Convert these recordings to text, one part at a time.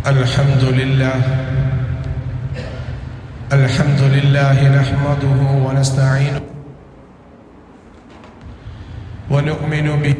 الحمد لله نحمده ونستعينه ونؤمن به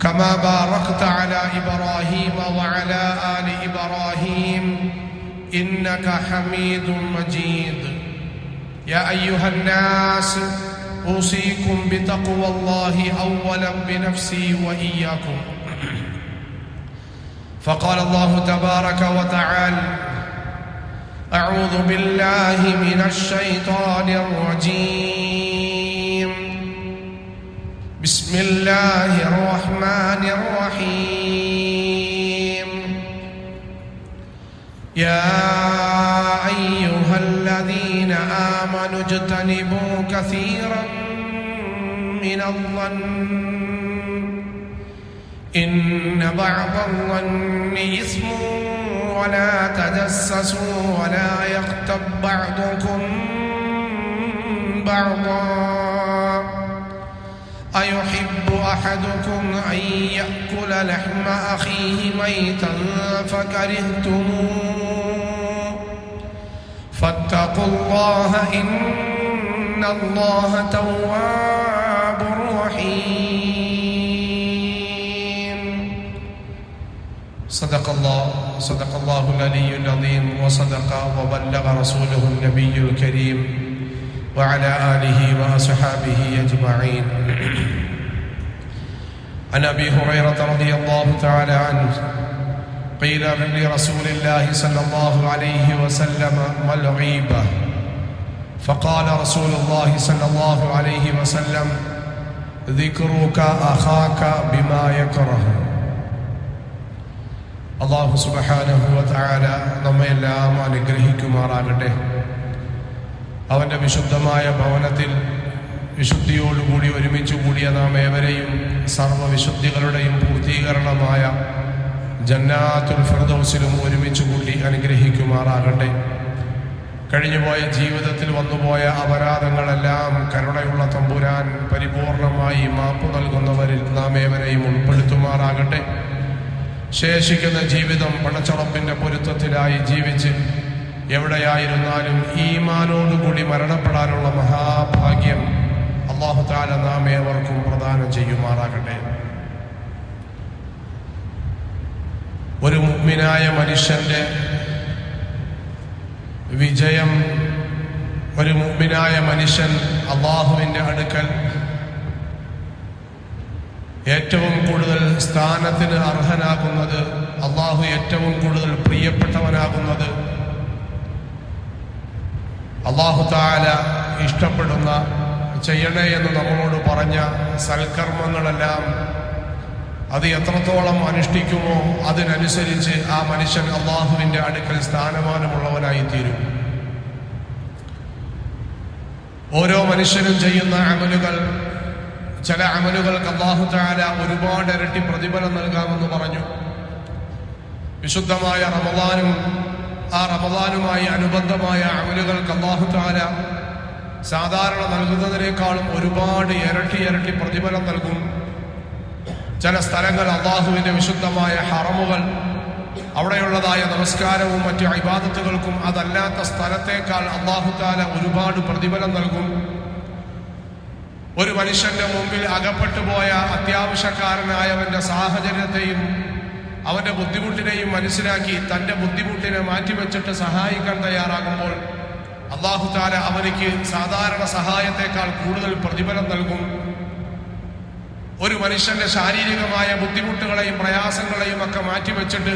كما باركت على إبراهيم وعلى آل إبراهيم إنك حميد مجيد. يا أيها الناس أوصيكم بتقوى الله أولا بنفسي وإياكم. فقال الله تبارك وتعالى: أعوذ بالله من الشيطان الرجيم. بسم الله الرحمن الرحيم. يا أيها الذين آمنوا اجتنبوا كثيرا من الظن إن بعض الظن إثم ولا تجسسوا ولا يغتب بعضكم بعضا أيحب أحدكم أن يأكل لحم أخيه ميتا فكرهتموه فاتقوا الله إن الله تواب رحيم. صدق الله العلي العظيم وصدق وبلغ رسوله النبي الكريم وعلى آله وأصحابه أجمعين. عن أبي هريرة رضي الله تعالى عنه قيل لرسول الله صلى الله عليه وسلم: ما الغيبة؟ فقال رسول الله صلى الله عليه وسلم: ذكرك أخاك بما يكره. അല്ലാഹു സുബ്ഹാനഹു വ തആല നമ്മയെല്ലാം അനുഗ്രഹിക്കുമാറാകട്ടെ. അവൻ്റെ വിശുദ്ധമായ ഭവനത്തിൽ വിശുദ്ധിയോടുകൂടി ഒരുമിച്ച് കൂടിയ നാം ഏവരെയും സർവ്വവിശുദ്ധികളുടെയും പൂർത്തീകരണമായ ജന്നാത്തുൽ ഫിർദൗസിലും ഒരുമിച്ച് കൂടി അനുഗ്രഹിക്കുമാറാകട്ടെ. കഴിഞ്ഞുപോയ ജീവിതത്തിൽ വന്നുപോയ അപരാധങ്ങളെല്ലാം കരുണയുള്ള തമ്പുരാൻ പരിപൂർണമായി മാപ്പ് നൽകുന്നവരിൽ നാം ഏവരെയും ഉൾപ്പെടുത്തുമാറാകട്ടെ. ശേഷിക്കുന്ന ജീവിതം പടച്ചറപ്പിൻ്റെ പൊരുത്തത്തിലായി ജീവിച്ച് എവിടെയായിരുന്നാലും ഈമാനോടുകൂടി മരണപ്പെടാനുള്ള മഹാഭാഗ്യം അല്ലാഹു തആല നാം ഏവർക്കും പ്രദാനം ചെയ്യുമാറാകട്ടെ. ഒരു മുഅ്മിനായ മനുഷ്യന്റെ വിജയം, ഒരു മുഅ്മിനായ മനുഷ്യൻ അല്ലാഹുവിൻ്റെ അടുക്കൽ ഏറ്റവും കൂടുതൽ സ്ഥാനത്തിന് അർഹനാകുന്നത്, അല്ലാഹു ഏറ്റവും കൂടുതൽ പ്രിയപ്പെട്ടവനാകുന്നത്, അല്ലാഹു തആല ഇഷ്ടപ്പെടുന്ന ചെയ്യണേ എന്ന് നമ്മളോട് പറഞ്ഞ സൽക്കർമ്മങ്ങളെല്ലാം അത് എത്രത്തോളം അനുഷ്ഠിക്കുമോ അതിനനുസരിച്ച് ആ മനുഷ്യൻ അല്ലാഹുവിൻ്റെ അടുക്കൽ സ്ഥാനമാനമുള്ളവനായി തീരും. ഓരോ മനുഷ്യനും ചെയ്യുന്ന അമലുകൾ, ചില അമലുകൾക്ക് അല്ലാഹു തആല ഒരുപാട് ഇരട്ടി പ്രതിഫലം നൽകാമെന്ന് പറഞ്ഞു. വിശുദ്ധമായ റമളാനും ആ റമളാനുമായി അനുബന്ധമായ അമലുകൾക്ക് അല്ലാഹു തആല സാധാരണ നൽകുന്നതിനേക്കാളും ഒരുപാട് ഇരട്ടി പ്രതിഫലം നൽകും. ചില സ്ഥലങ്ങൾ, അല്ലാഹുവിൻ്റെ വിശുദ്ധമായ ഹറമുകൾ, അവിടെയുള്ളതായ നമസ്കാരവും മറ്റു ഇബാദത്തുകൾക്കും അതല്ലാത്ത സ്ഥലത്തേക്കാൾ അല്ലാഹു തആല ഒരുപാട് പ്രതിഫലം നൽകും. ഒരു മനുഷ്യന്റെ മുമ്പിൽ അകപ്പെട്ടു പോയ അത്യാവശ്യക്കാരനായവന്റെ സാഹചര്യത്തെയും അവന്റെ ബുദ്ധിമുട്ടിനെയും മനസ്സിലാക്കി തൻ്റെ ബുദ്ധിമുട്ടിനെ മാറ്റിവെച്ചിട്ട് സഹായിക്കാൻ തയ്യാറാകുമ്പോൾ അല്ലാഹു തആല അവനിക്ക് സാധാരണ സഹായത്തെക്കാൾ കൂടുതൽ പ്രതിഫലം നൽകും. ഒരു മനുഷ്യന്റെ ശാരീരികമായ ബുദ്ധിമുട്ടുകളെയും പ്രയാസങ്ങളെയും ഒക്കെ മാറ്റിവെച്ചിട്ട്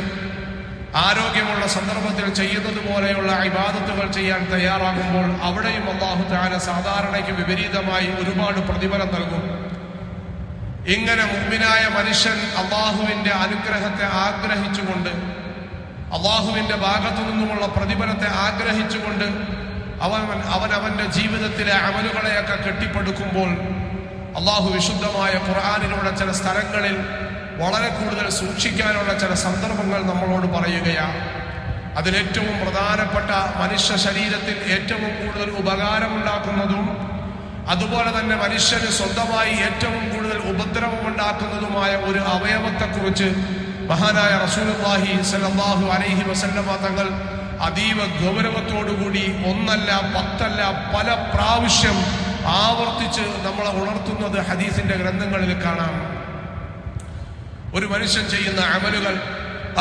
ആരോഗ്യമുള്ള സന്ദർഭത്തിൽ ചെയ്യുന്നത് പോലെയുള്ള ഇബാദത്തുകൾ ചെയ്യാൻ തയ്യാറാകുമ്പോൾ അവിടെയും അല്ലാഹു തആല സാധാരണയ്ക്ക് വിപരീതമായി ഒരുപാട് പ്രതിഫലം നൽകും. ഇങ്ങനെ മുഅ്മിനായ മനുഷ്യൻ അല്ലാഹുവിന്റെ അനുഗ്രഹത്തെ ആഗ്രഹിച്ചുകൊണ്ട്, അല്ലാഹുവിന്റെ ഭാഗത്തു നിന്നുമുള്ള പ്രതിഫലത്തെ ആഗ്രഹിച്ചുകൊണ്ട് അവന്റെ ജീവിതത്തിലെ അമലുകളെയൊക്കെ കെട്ടിപ്പടുക്കുമ്പോൾ അല്ലാഹു വിശുദ്ധമായ ഖുർആനിലൂടെ ചില സ്ഥലങ്ങളിൽ വളരെ കൂടുതൽ സൂക്ഷിക്കാനുള്ള ചില സന്ദർഭങ്ങൾ നമ്മളോട് പറയുകയാണ്. അതിലേറ്റവും പ്രധാനപ്പെട്ട മനുഷ്യ ശരീരത്തിൽ ഏറ്റവും കൂടുതൽ ഉപകാരമുണ്ടാക്കുന്നതും അതുപോലെ തന്നെ മനുഷ്യന് സ്വന്തമായി ഏറ്റവും കൂടുതൽ ഉപദ്രവമുണ്ടാക്കുന്നതുമായ ഒരു അവയവത്തെക്കുറിച്ച് മഹാനായ റസൂലുള്ളാഹി സ്വല്ലല്ലാഹു അലൈഹി വസല്ലമ തങ്ങൾ അതീവ ഗൗരവത്തോടുകൂടി ഒന്നല്ല പത്തല്ല പല പ്രാവശ്യം ആവർത്തിച്ച് നമ്മളെ ഉണർത്തുന്നത് ഹദീസിന്റെ ഗ്രന്ഥങ്ങളിൽ കാണാം. ഒരു മനുഷ്യൻ ചെയ്യുന്ന അമലുകൾ,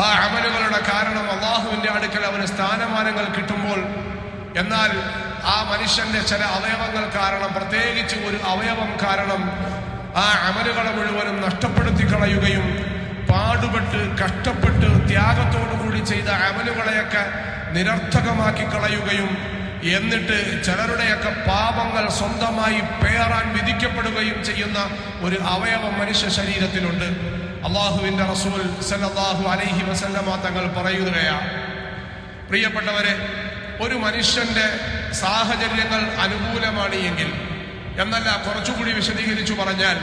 ആ അമലുകളുടെ കാരണം അല്ലാഹുവിന്റെ അടുക്കൽ അവന് സ്ഥാനമാനങ്ങൾ കിട്ടുമ്പോൾ, എന്നാൽ ആ മനുഷ്യന്റെ ചില അവയവങ്ങൾ കാരണം, പ്രത്യേകിച്ച് ഒരു അവയവം കാരണം ആ അമലുകളെ മുഴുവനും നഷ്ടപ്പെടുത്തി കളയുകയും പാടുപെട്ട് കഷ്ടപ്പെട്ട് ത്യാഗത്തോടുകൂടി ചെയ്ത അമലുകളെയൊക്കെ നിരർത്ഥകമാക്കി കളയുകയും എന്നിട്ട് ചിലരുടെയൊക്കെ പാപങ്ങൾ സ്വന്തമായി പേറാൻ വിധിക്കപ്പെടുകയും ചെയ്യുന്ന ഒരു അവയവം മനുഷ്യ ശരീരത്തിലുണ്ട്. അല്ലാഹുവിന്റെ റസൂൽ സല്ലല്ലാഹു അലൈഹി വസല്ലമ തങ്ങൾ പറയുകയാണ്, പ്രിയപ്പെട്ടവരെ, ഒരു മനുഷ്യന്റെ സാഹചര്യങ്ങൾ അനുകൂലമാണ് എങ്കിൽ, എന്നല്ല കുറച്ചുകൂടി വിശദീകരിച്ചു പറഞ്ഞാൽ,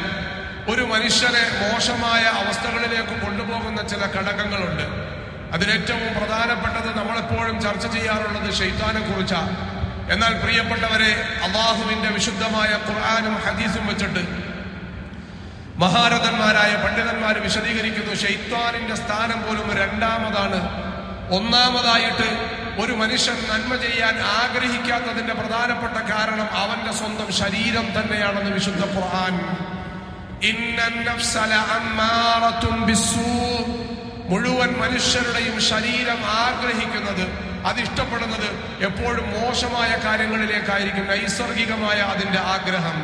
ഒരു മനുഷ്യനെ മോശമായ അവസ്ഥകളിലേക്ക് കൊണ്ടുപോകുന്ന ചില ഘടകങ്ങളുണ്ട്. അതിലേറ്റവും പ്രധാനപ്പെട്ടത് നമ്മളെപ്പോഴും ചർച്ച ചെയ്യാറുള്ളത് ശൈത്താനെ കുറിച്ചാണ്. എന്നാൽ പ്രിയപ്പെട്ടവരെ, അല്ലാഹുവിന്റെ വിശുദ്ധമായ ഖുർആനും ഹദീസും വെച്ചിട്ട് മഹാരഥന്മാരായ പണ്ഡിതന്മാർ വിശദീകരിക്കുന്നു, ശൈത്താനിന്റെ സ്ഥാനം പോലും രണ്ടാമതാണ്. ഒന്നാമതായിട്ട് ഒരു മനുഷ്യൻ നന്മ ചെയ്യാൻ ആഗ്രഹിക്കാത്തതിന്റെ പ്രധാനപ്പെട്ട കാരണം അവന്റെ സ്വന്തം ശരീരം തന്നെയാണെന്ന് വിശുദ്ധ ഖുർആൻ. ഇന്നൻ നഫ്സ ലഅമ്മാറത്തുൻ ബിസ്സൂ, മുഴുവൻ മനുഷ്യരുടെയും ശരീരം ആഗ്രഹിക്കുന്നത്, അതിഷ്ടപ്പെടുന്നത് എപ്പോഴും മോശമായ കാര്യങ്ങളിലേക്കായിരിക്കും, നൈസർഗികമായ അതിന്റെ ആഗ്രഹം.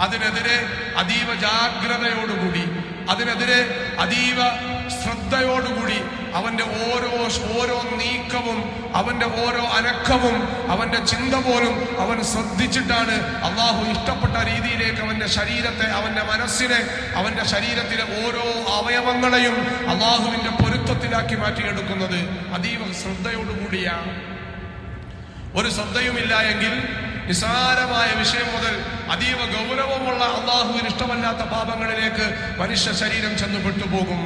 അതിനെതിരെ അതീവ ജാഗ്രതയോടുകൂടി, അതിനെതിരെ അതീവ ശ്രദ്ധയോടുകൂടി അവന്റെ ഓരോ നീക്കവും, അവന്റെ ഓരോ അനക്കവും, അവന്റെ ചിന്ത പോലും അവൻ ശ്രദ്ധിച്ചിട്ടാണ് അള്ളാഹു ഇഷ്ടപ്പെട്ട രീതിയിലേക്ക് അവന്റെ ശരീരത്തെ, അവന്റെ മനസ്സിനെ, അവന്റെ ശരീരത്തിലെ ഓരോ അവയവങ്ങളെയും അള്ളാഹുവിന്റെ പൊരുത്തത്തിലാക്കി മാറ്റിയെടുക്കുന്നത്. അതീവ ശ്രദ്ധയോടുകൂടിയാണ്. ഒരു ശ്രദ്ധയുമില്ല എങ്കിൽ നിസാരമായ വിഷയം മുതൽ അതീവ ഗൗരവമുള്ള അള്ളാഹുവിന് ഇഷ്ടമല്ലാത്ത പാപങ്ങളിലേക്ക് മനുഷ്യ ശരീരം ചെന്നു പെട്ടുപോകും.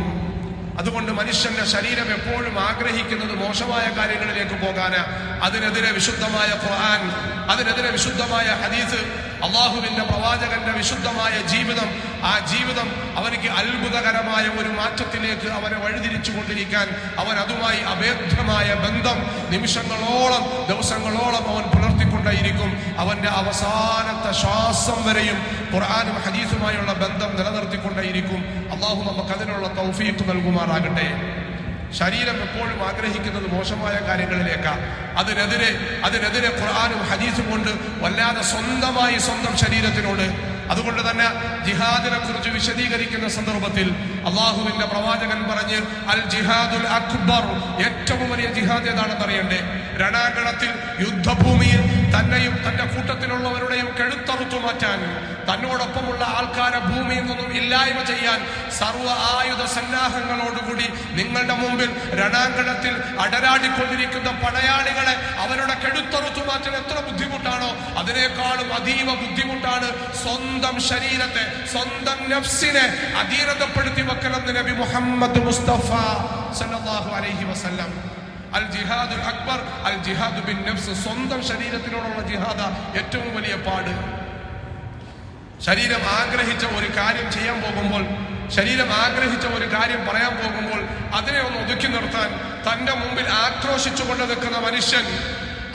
അതുകൊണ്ട് മനുഷ്യന്റെ ശരീരം എപ്പോഴും ആഗ്രഹിക്കുന്നത് മോശമായ കാര്യങ്ങളിലേക്ക് പോകാന്. അതിനെതിരെ വിശുദ്ധമായ ഖുർആൻ, അതിനെതിരെ വിശുദ്ധമായ ഹദീസ്, അള്ളാഹുവിന്റെ പ്രവാചകന്റെ വിശുദ്ധമായ ജീവിതം, ആ ജീവിതം അവർക്ക് അത്ഭുതകരമായ ഒരു മാറ്റത്തിലേക്ക് അവനെ വഴിതിരിച്ചു കൊണ്ടിരിക്കാൻ, അവൻ അതുമായി അഭേദ്യമായ ബന്ധം നിമിഷങ്ങളോളം, ദിവസങ്ങളോളം അവൻ പുലർത്തിക്കൊണ്ടേയിരിക്കും. അവന്റെ അവസാനത്തെ ശ്വാസം വരെയും ഖുർആനും ഹദീസുമായുള്ള ബന്ധം നിലനിർത്തിക്കൊണ്ടേയിരിക്കും. അള്ളാഹു നമുക്ക് അതിനുള്ള തൗഫീഖ് നൽകുമാറാകട്ടെ. ശരീരം എപ്പോഴും ആഗ്രഹിക്കുന്നത് മോശമായ കാര്യങ്ങളിലേക്കാണ്. അതിനെതിരെ ഖുർആനും ഹദീസും കൊണ്ട് വല്ലാതെ സ്വന്തമായി സ്വന്തം ശരീരത്തിനോട്, അതുകൊണ്ട് തന്നെ ജിഹാദിനെ കുറിച്ച് വിശദീകരിക്കുന്ന സന്ദർഭത്തിൽ അള്ളാഹുവിന്റെ പ്രവാചകൻ പറഞ്ഞ്, അൽ ജിഹാദുൽ അക്ബർ, ഏറ്റവും വലിയ ജിഹാദ് ഏതാണെന്ന് അറിയണ്ടേ? രണാങ്കണത്തിൽ, യുദ്ധഭൂമിയിൽ തന്നെയും തന്റെ കൂട്ടത്തിലുള്ളവരുടെയും കഴുത്തറുത്തു മാറ്റാൻ, തന്നോടൊപ്പമുള്ള ആൾക്കാരെ ഭൂമിയിൽ നിന്നും ഇല്ലായ്മ ചെയ്യാൻ സർവ്വ ആയുധ സന്നാഹങ്ങളോടുകൂടി നിങ്ങളുടെ മുമ്പിൽ രണാങ്കണത്തിൽ അടരാടിക്കൊണ്ടിരിക്കുന്ന പടയാളികളെ അവരുടെ കഴുത്തറുത്തു മാറ്റാൻ എത്ര ബുദ്ധിമുട്ടാണോ, അതിനേക്കാളും അതീവ ബുദ്ധിമുട്ടാണ് സ്വന്തം ശരീരത്തെ, സ്വന്തം നഫ്സിനെ അധീനതപ്പെടുത്തി വെക്കണമെന്ന് നബി മുഹമ്മദ് മുസ്തഫ സല്ലല്ലാഹു അലൈഹി വസല്ലം. അൽ ജിഹാദുൽ അക്ബർ അൽ ജിഹാദു ബിൻ നഫ്സ്, സ്വന്തം ശരീരത്തിനോടുള്ള ജിഹാദ ഏറ്റവും വലിയ പാട്. ശരീരം ആഗ്രഹിച്ച ഒരു കാര്യം ചെയ്യാൻ പോകുമ്പോൾ, ശരീരം ആഗ്രഹിച്ച ഒരു കാര്യം പറയാൻ പോകുമ്പോൾ അതിനെ ഒന്ന് ഒതുക്കി നിർത്താൻ തന്റെ മുമ്പിൽ ആക്രോശിച്ചുകൊണ്ട് നിൽക്കുന്ന മനുഷ്യൻ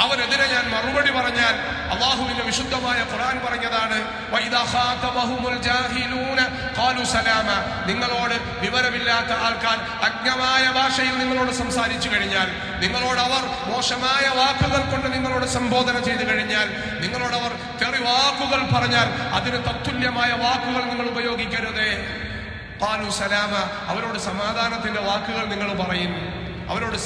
അവനെതിരെ ഞാൻ മറുപടി പറഞ്ഞാൽ അള്ളാഹുവിന്റെ വിശുദ്ധമായ ഖുർആൻ പറഞ്ഞതാണ്, നിങ്ങളോട് വിവരമില്ലാത്ത ആൾക്കാർ അജ്ഞമായ ഭാഷയിൽ നിങ്ങളോട് സംസാരിച്ചു കഴിഞ്ഞാൽ, നിങ്ങളോട് അവർ മോശമായ വാക്കുകൾ കൊണ്ട് നിങ്ങളോട് സംബോധന ചെയ്തു കഴിഞ്ഞാൽ, നിങ്ങളോട് അവർ തെറിവാക്കുകൾ പറഞ്ഞാൽ അതിന് തത്തുല്യമായ വാക്കുകൾ നിങ്ങൾ ഉപയോഗിക്കരുതേ. ഖാലു സലാമ, അവരോട് സമാധാനത്തിന്റെ വാക്കുകൾ നിങ്ങൾ പറയും. അവരോട്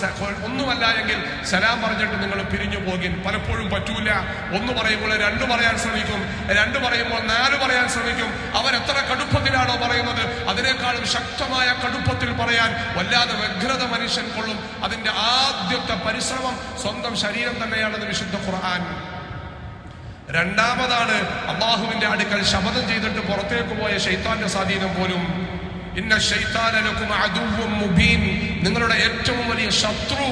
ഒന്നുമല്ല എങ്കിൽ സലാം പറഞ്ഞിട്ട് നിങ്ങൾ പിരിഞ്ഞു പോകും. പലപ്പോഴും പറ്റൂല. ഒന്ന് പറയുമ്പോൾ 2 പറയാൻ ശ്രമിക്കും, 2 പറയുമ്പോൾ 4 പറയാൻ ശ്രമിക്കും. അവരെത്ര കടുപ്പത്തിലാണോ പറയുന്നത് അതിനേക്കാളും ശക്തമായ കടുപ്പത്തിൽ പറയാൻ വല്ലാതെ വ്യഗ്രത മനുഷ്യൻ കൊള്ളും. അതിന്റെ ആദ്യത്തെ പരിശ്രമം സ്വന്തം ശരീരം തന്നെയാണെന്ന് വിശുദ്ധ ഖുർആൻ. രണ്ടാമതാണ് അള്ളാഹുവിന്റെ അടുക്കൽ ശപഥം ചെയ്തിട്ട് പുറത്തേക്ക് പോയ ശൈത്താന്റെ സ്വാധീനം പോലും. ഇന്ന ശൈത്താന ലക്കും അദുവ്വുൻ മുബീൻ, നിങ്ങളുടെ ഏറ്റവും വലിയ ശത്രു,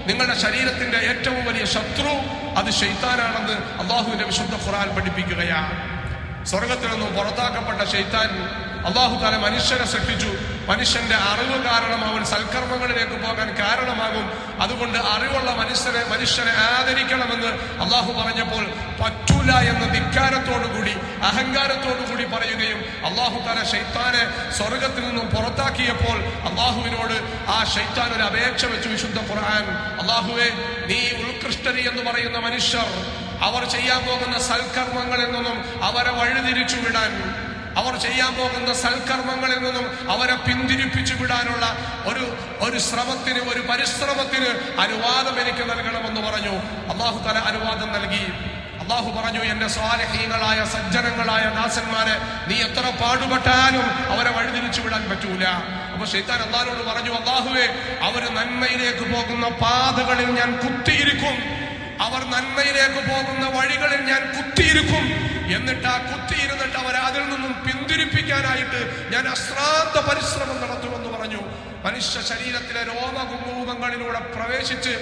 നിങ്ങളുടെ ശരീരത്തിന്റെ ഏറ്റവും വലിയ ശത്രു അത് ശൈത്താനാണെന്ന് അള്ളാഹുവിന്റെ വിശുദ്ധ ഖുർആൻ പഠിപ്പിക്കുകയാണ്. സ്വർഗത്തിൽ നിന്നും പുറത്താക്കപ്പെട്ട ശൈത്താൻ അള്ളാഹു തആല മനുഷ്യനെ സൃഷ്ടിച്ചു. മനുഷ്യന്റെ അറിവ് കാരണം അവൻ സൽക്കർമ്മങ്ങളിലേക്ക് പോകാൻ കാരണമാകും. അതുകൊണ്ട് അറിവുള്ള മനുഷ്യനെ ആദരിക്കണമെന്ന് അള്ളാഹു പറഞ്ഞപ്പോൾ പറ്റൂല എന്ന ധിക്കാരത്തോടുകൂടി അഹങ്കാരത്തോടുകൂടി പറയുകയും അള്ളാഹു തആല ശൈത്താനെ സ്വർഗത്തിൽ നിന്നും പുറത്താക്കിയപ്പോൾ അള്ളാഹുവിനോട് ആ ശൈത്താൻ ഒരു അപേക്ഷ വെച്ചു വിശുദ്ധ ഖുർആൻ. അള്ളാഹുവേ, നീ ഉത്കൃഷ്ടരി എന്ന് പറയുന്ന മനുഷ്യർ അവർ ചെയ്യാൻ പോകുന്ന സൽക്കർമ്മങ്ങളിൽ നിന്നും അവരെ വഴിതിരിച്ചു വിടാൻ, അവർ ചെയ്യാൻ പോകുന്ന സൽക്കർമ്മങ്ങളിൽ നിന്നും അവരെ പിന്തിരിപ്പിച്ചു വിടാനുള്ള ഒരു ശ്രമത്തിന്, ഒരു പരിശ്രമത്തിന് അനുവാദം എനിക്ക് നൽകണമെന്ന് പറഞ്ഞു. അല്ലാഹു തആല അനുവാദം നൽകി. അല്ലാഹു പറഞ്ഞു, എന്റെ സ്വാലിഹീങ്ങളായ സജ്ജനങ്ങളായ ദാസന്മാരെ നീ എത്ര പാടുപെട്ടാലും അവരെ വഴിതിരിച്ചു വിടാൻ പറ്റൂല. അപ്പൊ ശൈത്താൻ അല്ലാഹുവോട് പറഞ്ഞു, അല്ലാഹുവേ, അവര് നന്മയിലേക്ക് പോകുന്ന പാതകളിൽ ഞാൻ കുത്തിയിരിക്കും, അവർ നന്മയിലേക്ക് പോകുന്ന വഴികളിൽ ഞാൻ കുത്തിയിരിക്കും. എന്നിട്ട് ആ കുത്തിയിരുന്നിട്ട് അവരെ അതിൽ നിന്നും പിന്തിരിപ്പിക്കാനായിട്ട് ഞാൻ അശ്രാന്ത പരിശ്രമം നടത്തുമെന്ന് പറഞ്ഞു. മനുഷ്യ ശരീരത്തിലെ രോമകുങ്കുമങ്ങളിലൂടെ പ്രവേശിച്ച്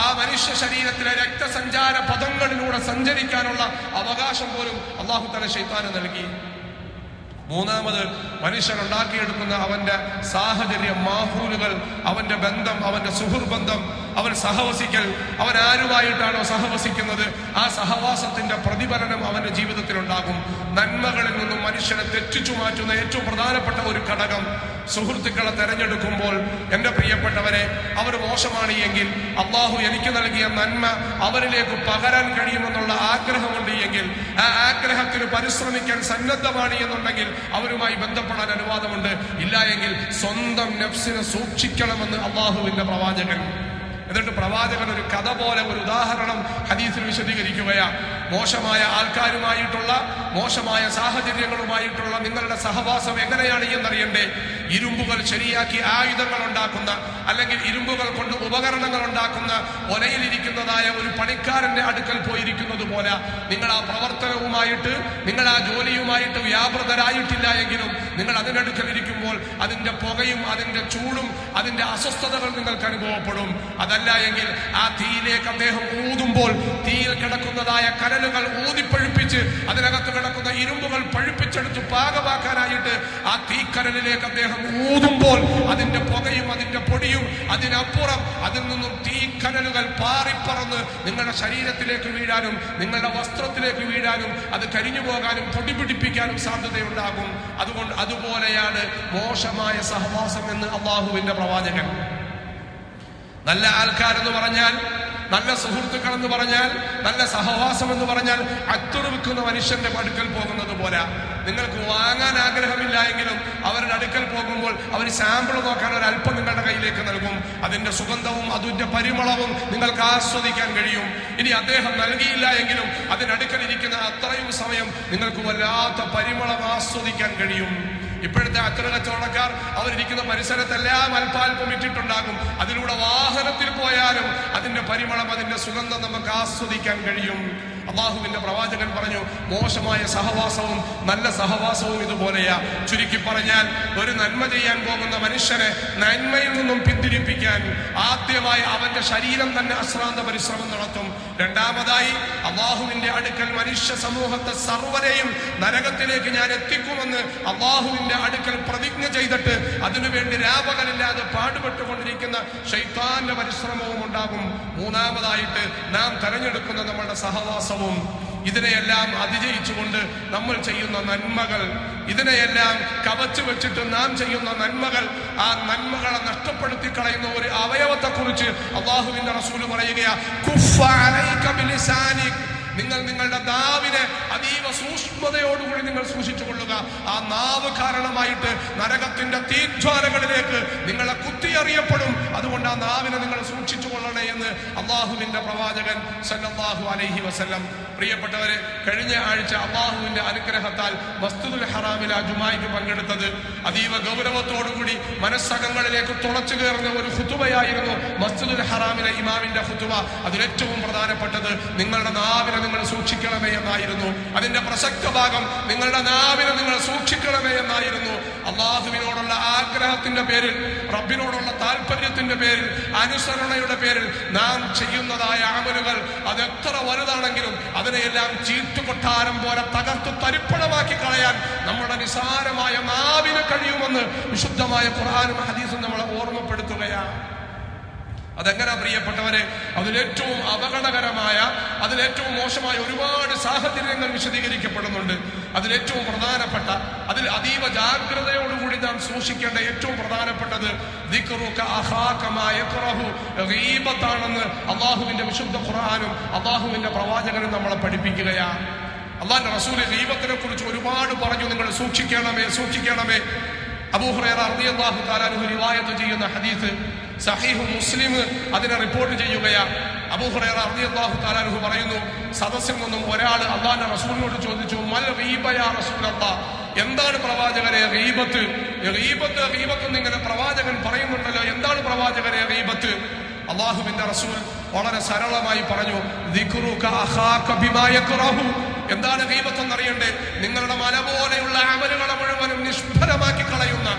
ആ മനുഷ്യ ശരീരത്തിലെ രക്തസഞ്ചാര പദങ്ങളിലൂടെ സഞ്ചരിക്കാനുള്ള അവകാശം പോലും അല്ലാഹു തആല ശൈത്താന് നൽകി. മൂന്നാമത്, മനുഷ്യൻ ഉണ്ടാക്കിയെടുക്കുന്ന അവന്റെ സാഹചര്യം, മാഹൂലുകൾ, അവന്റെ ബന്ധം, അവന്റെ സുഹൃബന്ധം, അവൻ സഹവസിക്കൽ, അവൻ ആരുമായിട്ടാണോ സഹവസിക്കുന്നത് ആ സഹവാസത്തിന്റെ പ്രതിഫലനം അവന്റെ ജീവിതത്തിൽ ഉണ്ടാകും. നന്മകളിൽ നിന്നും മനുഷ്യനെ തെറ്റിച്ചു മാറ്റുന്ന ഏറ്റവും പ്രധാനപ്പെട്ട ഒരു ഘടകം സുഹൃത്തുക്കളെ തെരഞ്ഞെടുക്കുമ്പോൾ, എന്റെ പ്രിയപ്പെട്ടവരെ, അവർ മോശമാണ് എങ്കിൽ അള്ളാഹു എനിക്ക് നൽകിയ നന്മ അവരിലേക്ക് പകരാൻ കഴിയുമെന്നുള്ള ആഗ്രഹമുണ്ട് എങ്കിൽ, ആ ആഗ്രഹത്തിന് പരിശ്രമിക്കാൻ സന്നദ്ധമാണ് എന്നുണ്ടെങ്കിൽ അവരുമായി ബന്ധപ്പെടാൻ അനുവാദമുണ്ട്. ഇല്ല എങ്കിൽ സ്വന്തം നഫ്സിനെ സൂക്ഷിക്കണമെന്ന് അള്ളാഹുവിന്റെ പ്രവാചകൻ. എന്നിട്ട് പ്രവാചകൻ ഒരു കഥ പോലെ ഒരു ഉദാഹരണം ഹദീസിൽ വിശദീകരിക്കുകയാ. മോശമായ ആൾക്കാരുമായിട്ടുള്ള, മോശമായ സാഹചര്യങ്ങളുമായിട്ടുള്ള നിങ്ങളുടെ സഹവാസം എങ്ങനെയാണ് എന്നറിയണ്ടേ? ഇരുമ്പുകൾ ശരിയാക്കി ആയുധങ്ങൾ ഉണ്ടാക്കുന്ന, അല്ലെങ്കിൽ ഇരുമ്പുകൾ കൊണ്ട് ഉപകരണങ്ങൾ ഉണ്ടാക്കുന്ന ഒലയിലിരിക്കുന്നതായ ഒരു പണിക്കാരന്റെ അടുക്കൽ പോയിരിക്കുന്നത് പോലെ നിങ്ങൾ ആ പ്രവർത്തനവുമായിട്ട്, നിങ്ങൾ ആ ജോലിയുമായിട്ട് വ്യാപൃതരായിട്ടില്ല എങ്കിലും നിങ്ങൾ അതിനടുക്കൽ ഇരിക്കുമ്പോൾ അതിന്റെ പുകയും അതിന്റെ ചൂടും അതിന്റെ അസ്വസ്ഥതകൾ നിങ്ങൾക്ക് അനുഭവപ്പെടും. അതല്ല എങ്കിൽ ആ തീയിലേക്ക് അദ്ദേഹം ഊതുമ്പോൾ തീയിൽ കിടക്കുന്നതായ കനലുകൾ ഊതിപ്പഴുപ്പിച്ച് അതിനകത്ത് കിടക്കുന്ന ഇരുമ്പുകൾ പഴുപ്പിച്ചെടുത്ത് പാകമാക്കാനായിട്ട് ആ തീക്കനലിലേക്ക് അദ്ദേഹം ഊതുമ്പോൾ അതിന്റെ പുകയും അതിന്റെ പൊടിയും അതിനപ്പുറം അതിൽ നിന്നും തീക്കനലുകൾ പാറിപ്പറന്ന് നിങ്ങളുടെ ശരീരത്തിലേക്ക് വീഴാനും നിങ്ങളുടെ വസ്ത്രത്തിലേക്ക് വീഴാനും അത് കരിഞ്ഞു പോകാനും പൊടി പിടിപ്പിക്കാനും സാധ്യതയുണ്ടാകും. അതുകൊണ്ട് അതുപോലെയാണ് മോശമായ സഹവാസം എന്ന് അള്ളാഹുവിന്റെ പ്രവാചകൻ. നല്ല ആൾക്കാരെന്ന് പറഞ്ഞാൽ, നല്ല സുഹൃത്തുക്കൾ എന്ന് പറഞ്ഞാൽ, നല്ല സഹവാസം എന്ന് പറഞ്ഞാൽ അത്തുറ വിൽക്കുന്ന മനുഷ്യന്റെ അടുക്കൽ പോകുന്നത് പോലെ. നിങ്ങൾക്ക് വാങ്ങാൻ ആഗ്രഹമില്ല എങ്കിലും അവരുടെ അടുക്കൽ പോകുമ്പോൾ അവർ സാമ്പിൾ നോക്കാൻ ഒരല്പം നിങ്ങളുടെ കയ്യിലേക്ക് നൽകും. അതിന്റെ സുഗന്ധവും അതിന്റെ പരിമളവും നിങ്ങൾക്ക് ആസ്വദിക്കാൻ കഴിയും. ഇനി അദ്ദേഹം നൽകിയില്ല എങ്കിലും അതിനടുക്കൽ ഇരിക്കുന്ന അത്രയും സമയം നിങ്ങൾക്ക് വല്ലാത്ത പരിമളം ആസ്വദിക്കാൻ കഴിയും. ഇപ്പോഴത്തെ അത്തര കച്ചവടക്കാർ അവരിയ്ക്കുന്ന പരിസരത്തെല്ലാം അല്പാൽപ്പം ഇട്ടിട്ടുണ്ടാകും. അതിലൂടെ വാഹനത്തിൽ പോയാലും അതിന്റെ പരിമളം, അതിന്റെ സുഗന്ധം നമുക്ക് ആസ്വദിക്കാൻ കഴിയും. അള്ളാഹുവിന്റെ പ്രവാചകൻ പറഞ്ഞു, മോശമായ സഹവാസവും നല്ല സഹവാസവും ഇതുപോലെയാ. ചുരുക്കി പറഞ്ഞാൽ, ഒരു നന്മ ചെയ്യാൻ പോകുന്ന മനുഷ്യനെ നന്മയിൽ നിന്നും പിന്തിരിപ്പിക്കാൻ ആദ്യമായി അവന്റെ ശരീരം തന്നെ അശ്രാന്ത പരിശ്രമം നടത്തും. രണ്ടാമതായി, അള്ളാഹുവിന്റെ അടുക്കൽ മനുഷ്യ സമൂഹത്തെ സർവരെയും നരകത്തിലേക്ക് ഞാൻ എത്തിക്കുമെന്ന് അള്ളാഹുവിന്റെ അടുക്കൽ പ്രതിജ്ഞ ചെയ്തിട്ട് അതിനുവേണ്ടി രാപകലില്ലാതെ പാടുപെട്ടുകൊണ്ടിരിക്കുന്ന ശൈത്താന്റെ പരിശ്രമവും ഉണ്ടാകും. മൂന്നാമതായിട്ട്, നാം തെരഞ്ഞെടുക്കുന്ന നമ്മളുടെ സഹവാസവും. ഇതിനെയെല്ലാം അതിജയിച്ചുകൊണ്ട് നമ്മൾ ചെയ്യുന്ന നന്മകൾ, ഇതിനെയെല്ലാം കവച്ചു വെച്ചിട്ട് നാം ചെയ്യുന്ന നന്മകൾ, ആ നന്മകളെ നഷ്ടപ്പെടുത്തി കളയുന്ന ഒരു അവയവത്തെക്കുറിച്ച് അള്ളാഹുവിന്റെ റസൂല് പറയുകയാ, നിങ്ങൾ നിങ്ങളുടെ നാവിനെ അതീവ സൂക്ഷ്മതയോടുകൂടി നിങ്ങൾ സൂക്ഷിച്ചു കൊള്ളുക. ആ നാവ് കാരണമായിട്ട് നരകത്തിന്റെ തീജ്വാലകളിലേക്ക് നിങ്ങളെ കുത്തിയെറിയപ്പെടും. അതുകൊണ്ട് ആ നാവിനെ നിങ്ങൾ സൂക്ഷിച്ചു കൊള്ളണേ എന്ന് അള്ളാഹുവിന്റെ പ്രവാചകൻ സല്ലല്ലാഹു അലൈഹി വസല്ലം. പ്രിയപ്പെട്ടവരെ, കഴിഞ്ഞ ആഴ്ച അള്ളാഹുവിന്റെ അനുഗ്രഹത്താൽ മസ്ജിദുൽ ഹറാമിൽ ആ ജുമായ്ക്ക് പങ്കെടുത്തത് അതീവ ഗൗരവത്തോടുകൂടി മനസ്സകങ്ങളിലേക്ക് തുളച്ചു കയറുന്ന ഒരു ഖുതുബയായിരുന്നു മസ്ജിദുൽ ഹറാമിലെ ഇമാമിന്റെ ഖുതുബ. അതിലേറ്റവും പ്രധാനപ്പെട്ടത് നിങ്ങളുടെ നാവിനെ നിങ്ങൾ സൂക്ഷിക്കണമേ എന്നായിരുന്നു. അതിന്റെ പ്രസക്ത ഭാഗം നിങ്ങളുടെ നാവിനെ നിങ്ങൾ സൂക്ഷിക്കണമേ എന്നായിരുന്നു. അള്ളാഹുവിനോടുള്ള ആഗ്രഹത്തിന്റെ പേരിൽ, റബ്ബിനോടുള്ള താല്പര്യത്തിന്റെ പേരിൽ, അനുസരണയുടെ പേരിൽ നാം ചെയ്യുന്നതായ അമലുകൾ അതെത്ര വലുതാണെങ്കിലും അതിനെയെല്ലാം ചീട്ടുകൊട്ടാരം പോലെ തകർത്ത് തരിപ്പണമാക്കി കളയാൻ നമ്മുടെ നിസാരമായ നാവിന് കഴിയുമെന്ന് വിശുദ്ധമായ ഖുർആനും ഹദീസും നമ്മളെ ഓർമ്മപ്പെടുത്തുകയാണ്. അതെങ്ങനെ പ്രിയപ്പെട്ടവരെ? അതിലേറ്റവും അപകടകരമായ, അതിലേറ്റവും മോശമായ ഒരുപാട് സാഹചര്യങ്ങൾ വിശദീകരിക്കപ്പെടുന്നുണ്ട്. അതിലേറ്റവും പ്രധാനപ്പെട്ട, അതിൽ അതീവ ജാഗ്രതയോടുകൂടി നാം സൂക്ഷിക്കേണ്ട ഏറ്റവും പ്രധാനപ്പെട്ടത് ഗീബത്താണെന്ന് അള്ളാഹുവിന്റെ വിശുദ്ധ ഖുർആനും അള്ളാഹുവിന്റെ പ്രവാചകനും നമ്മളെ പഠിപ്പിക്കുകയാണ്. അള്ളാഹുവിന്റെ റസൂല് ഗീബത്തിനെ കുറിച്ച് ഒരുപാട് പറഞ്ഞു, നിങ്ങൾ സൂക്ഷിക്കണമേ, സൂക്ഷിക്കണമേ. അബൂ ഹുറൈറ റളിയല്ലാഹു തആല അൻഹു റിവായത്ത് ചെയ്യുന്ന ഹദീസ് സഹീഹ് മുസ്ലിം അതിനെ റിപ്പോർട്ട് ചെയ്യുകയാണ്. അബൂ ഹുറൈറ റളിയല്ലാഹു തആല അൻഹു പറയുന്നു, സദസ്സിൽ നിന്നും ഒരാൾ അല്ലാഹുവിന്റെ റസൂലിനോട് ചോദിച്ചു, മൽ ഗീബ യാ റസൂലല്ലാഹ്, എന്താണ് പ്രവാചകരെ ഗീബത്ത്? ഗീബത്ത് ഗീബത്ത് എന്നിങ്ങനെ പ്രവാചകൻ പറയുന്നുണ്ടല്ലോ, എന്താണ് പ്രവാചകരെ ഗീബത്ത്? അല്ലാഹുവിന്റെ റസൂൽ വളരെ സരളമായി പറഞ്ഞു, ദിക്റുക അഖാക ബിമാ യക്റഹു. എന്താണ് ഗീബത്ത് എന്നറിയണ്ടേ? നിങ്ങളുടെ മല പോലെയുള്ള അമലുകളെ മുഴുവനും നിഷ്ഫലമാക്കി കളയുന്ന,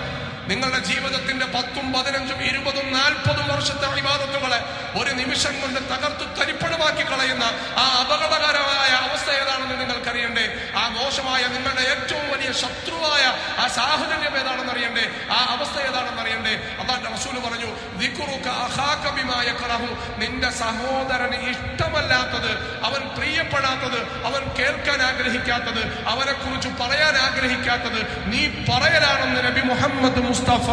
നിങ്ങളുടെ ജീവിതത്തിന്റെ 10, 15, 20, 40 വർഷത്തെ ഇബാദത്തുകളെ ഒരു നിമിഷം കൊണ്ട് തകർത്തു തരിപ്പണമാക്കി കളയുന്ന ആ അപകടകരമായ അവസ്ഥ ഏതാണെന്ന് നിങ്ങൾക്കറിയണ്ടേ? ആ മോശമായ നിങ്ങളുടെ ഏറ്റവും വലിയ ശത്രുവായ ആ സാഹചര്യം ഏതാണെന്ന് അറിയണ്ടേ? ആ അവസ്ഥ ഏതാണെന്ന് അറിയണ്ടേ? അല്ലാഹുവിന്റെ റസൂൽ പറഞ്ഞു, ദിക്റുക അഖാക ബിമാ യക്റഹു. നിന്റെ സഹോദരന് ഇഷ്ടമല്ലാത്തത്, അവൻ പ്രിയപ്പെടാത്തത്, അവൻ കേൾക്കാൻ ആഗ്രഹിക്കാത്തത്, അവനെ കുറിച്ച് പറയാൻ ആഗ്രഹിക്കാത്തത് നീ പറയലാണെന്ന് നബി മുഹമ്മദ് മുസ്തഫ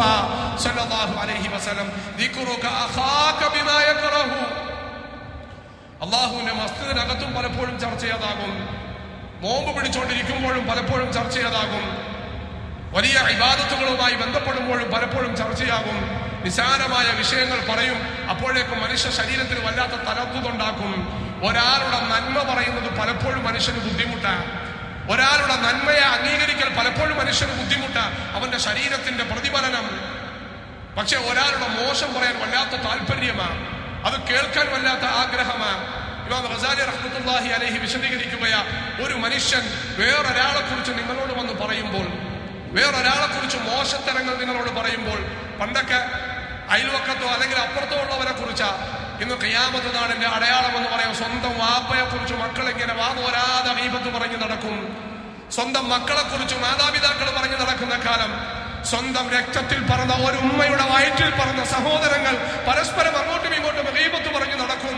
സല്ലല്ലാഹു അലൈഹി വസല്ലം. ദിക്റുക അഖാക ബിമാ യക്റഹു. അല്ലാഹുവിന്റെ മസ്ജിദിനകത്തും പലപ്പോഴും ചർച്ച ചെയ്തതാകും, നോമ്പ് പിടിച്ചുകൊണ്ടിരിക്കുമ്പോഴും പലപ്പോഴും ചർച്ച ചെയ്തതാകും, വലിയ ഇബാദത്തുകളുമായി ബന്ധപ്പെടുമ്പോഴും പലപ്പോഴും ചർച്ചയാകും. നിസാരമായ വിഷയങ്ങൾ പറയും, അപ്പോഴേക്കും മനുഷ്യ ശരീരത്തിന് വല്ലാത്ത തലപ്പുതുണ്ടാക്കും. ഒരാളുടെ നന്മ പറയുന്നത് പലപ്പോഴും മനുഷ്യന് ബുദ്ധിമുട്ടാണ്. ഒരാളുടെ നന്മയെ അംഗീകരിക്കൽ പലപ്പോഴും മനുഷ്യന് ബുദ്ധിമുട്ടാണ്, അവന്റെ ശരീരത്തിന്റെ പ്രതിഫലനം. പക്ഷെ ഒരാളുടെ മോശം പറയാൻ വല്ലാത്ത താല്പര്യമാണ്, അത് കേൾക്കാൻ വല്ലാത്ത ആഗ്രഹമാണ്. ഇമാം ഗസാലി റഹ്മത്തുള്ളാഹി അലൈഹി വിശദീകരിക്കുകയാ, ഒരു മനുഷ്യൻ വേറൊരാളെ കുറിച്ച് നിങ്ങളോട് വന്ന് പറയുമ്പോൾ, വേറൊരാളെ കുറിച്ച് മോശത്തരങ്ങൾ നിങ്ങളോട് പറയുമ്പോൾ, പണ്ടൊക്കെ അയൽവക്കത്തോ അല്ലെങ്കിൽ അപ്പുറത്തോ ഉള്ളവരെ കുറിച്ചാ, ഇന്ന് ഖിയാമത്ത് നാളിന്റെ അടയാളം എന്ന് പറയാം. സ്വന്തം വാപ്പയെ കുറിച്ച് മക്കൾ ഇങ്ങനെ വാതോരാതെ ഗീബത്ത് പറഞ്ഞു നടക്കും. സ്വന്തം മക്കളെ കുറിച്ച് മാതാപിതാക്കൾ പറഞ്ഞു നടക്കുന്ന കാലം. സ്വന്തം രക്തത്തിൽ പറന്ന ഒരു ഉമ്മയുടെ വയറ്റിൽ പറന്ന സഹോദരങ്ങൾ പരസ്പരം അങ്ങോട്ടും ഇങ്ങോട്ടും ഗീബത്ത് പറഞ്ഞു നടക്കും.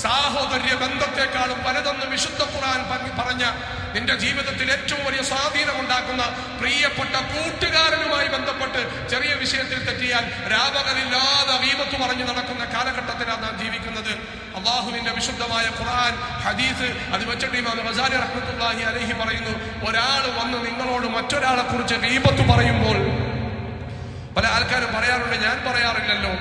സാഹോദര്യ ബന്ധത്തെക്കാളും പലതെന്ന് വിശുദ്ധ ഖുർആൻ പറഞ്ഞ, നിന്റെ ജീവിതത്തിൽ ഏറ്റവും വലിയ സ്വാധീനമുണ്ടാക്കുന്ന പ്രിയപ്പെട്ട കൂട്ടുകാരനുമായി ബന്ധപ്പെട്ട് ചെറിയ വിഷയത്തിൽ തെറ്റിയാൽ രാപകലില്ലാതെ ഗീബത്ത് പറഞ്ഞു നടക്കുന്ന കാലഘട്ടത്തിലാണ് നാം ജീവിക്കുന്നത്. അള്ളാഹുവിന്റെ വിശുദ്ധമായ ഖുർആൻ, ഹദീസ് അത് വെച്ചിട്ട് ഇമാം ഗസാലി റഹ്മത്തുള്ളാഹി അലൈഹി പറയുന്നു, ഒരാൾ വന്ന് നിങ്ങളോട് മറ്റൊരാളെ കുറിച്ച് ഗീബത്ത് പറയുമ്പോൾ, പല ആൾക്കാരും പറയാറുണ്ട്, ഞാൻ പറയാറില്ലല്ലോ.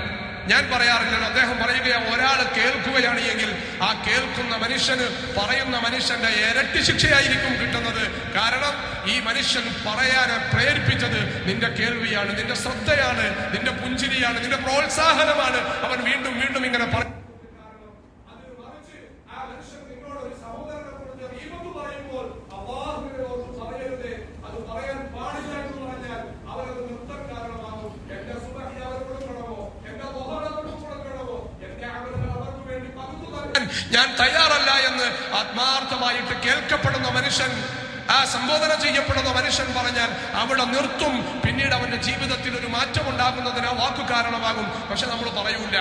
അദ്ദേഹം പറയുകയാ, ഒരാൾ കേൾക്കുകയാണ് എങ്കിൽ ആ കേൾക്കുന്ന മനുഷ്യന് പറയുന്ന മനുഷ്യന്റെ ഇരട്ടി ശിക്ഷയായിരിക്കും കിട്ടുന്നത്. കാരണം ഈ മനുഷ്യൻ പറയാനെ പ്രേരിപ്പിച്ചത് നിന്റെ കേൾവിയാണ്, നിന്റെ ശ്രദ്ധയാണ്, നിന്റെ പുഞ്ചിരിയാണ്, നിന്റെ പ്രോത്സാഹനമാണ്. അവൻ വീണ്ടും വീണ്ടും ഇങ്ങനെ മനുഷ്യൻ, ആ സംബോധന ചെയ്യപ്പെടുന്ന മനുഷ്യൻ പറഞ്ഞാൽ അവിടെ നിർത്തും. പിന്നീട് അവന്റെ ജീവിതത്തിൽ ഒരു മാറ്റം ഉണ്ടാകുന്നതിന് ആ വാക്ക് കാരണമാകും. പക്ഷെ നമ്മൾ പറയൂല.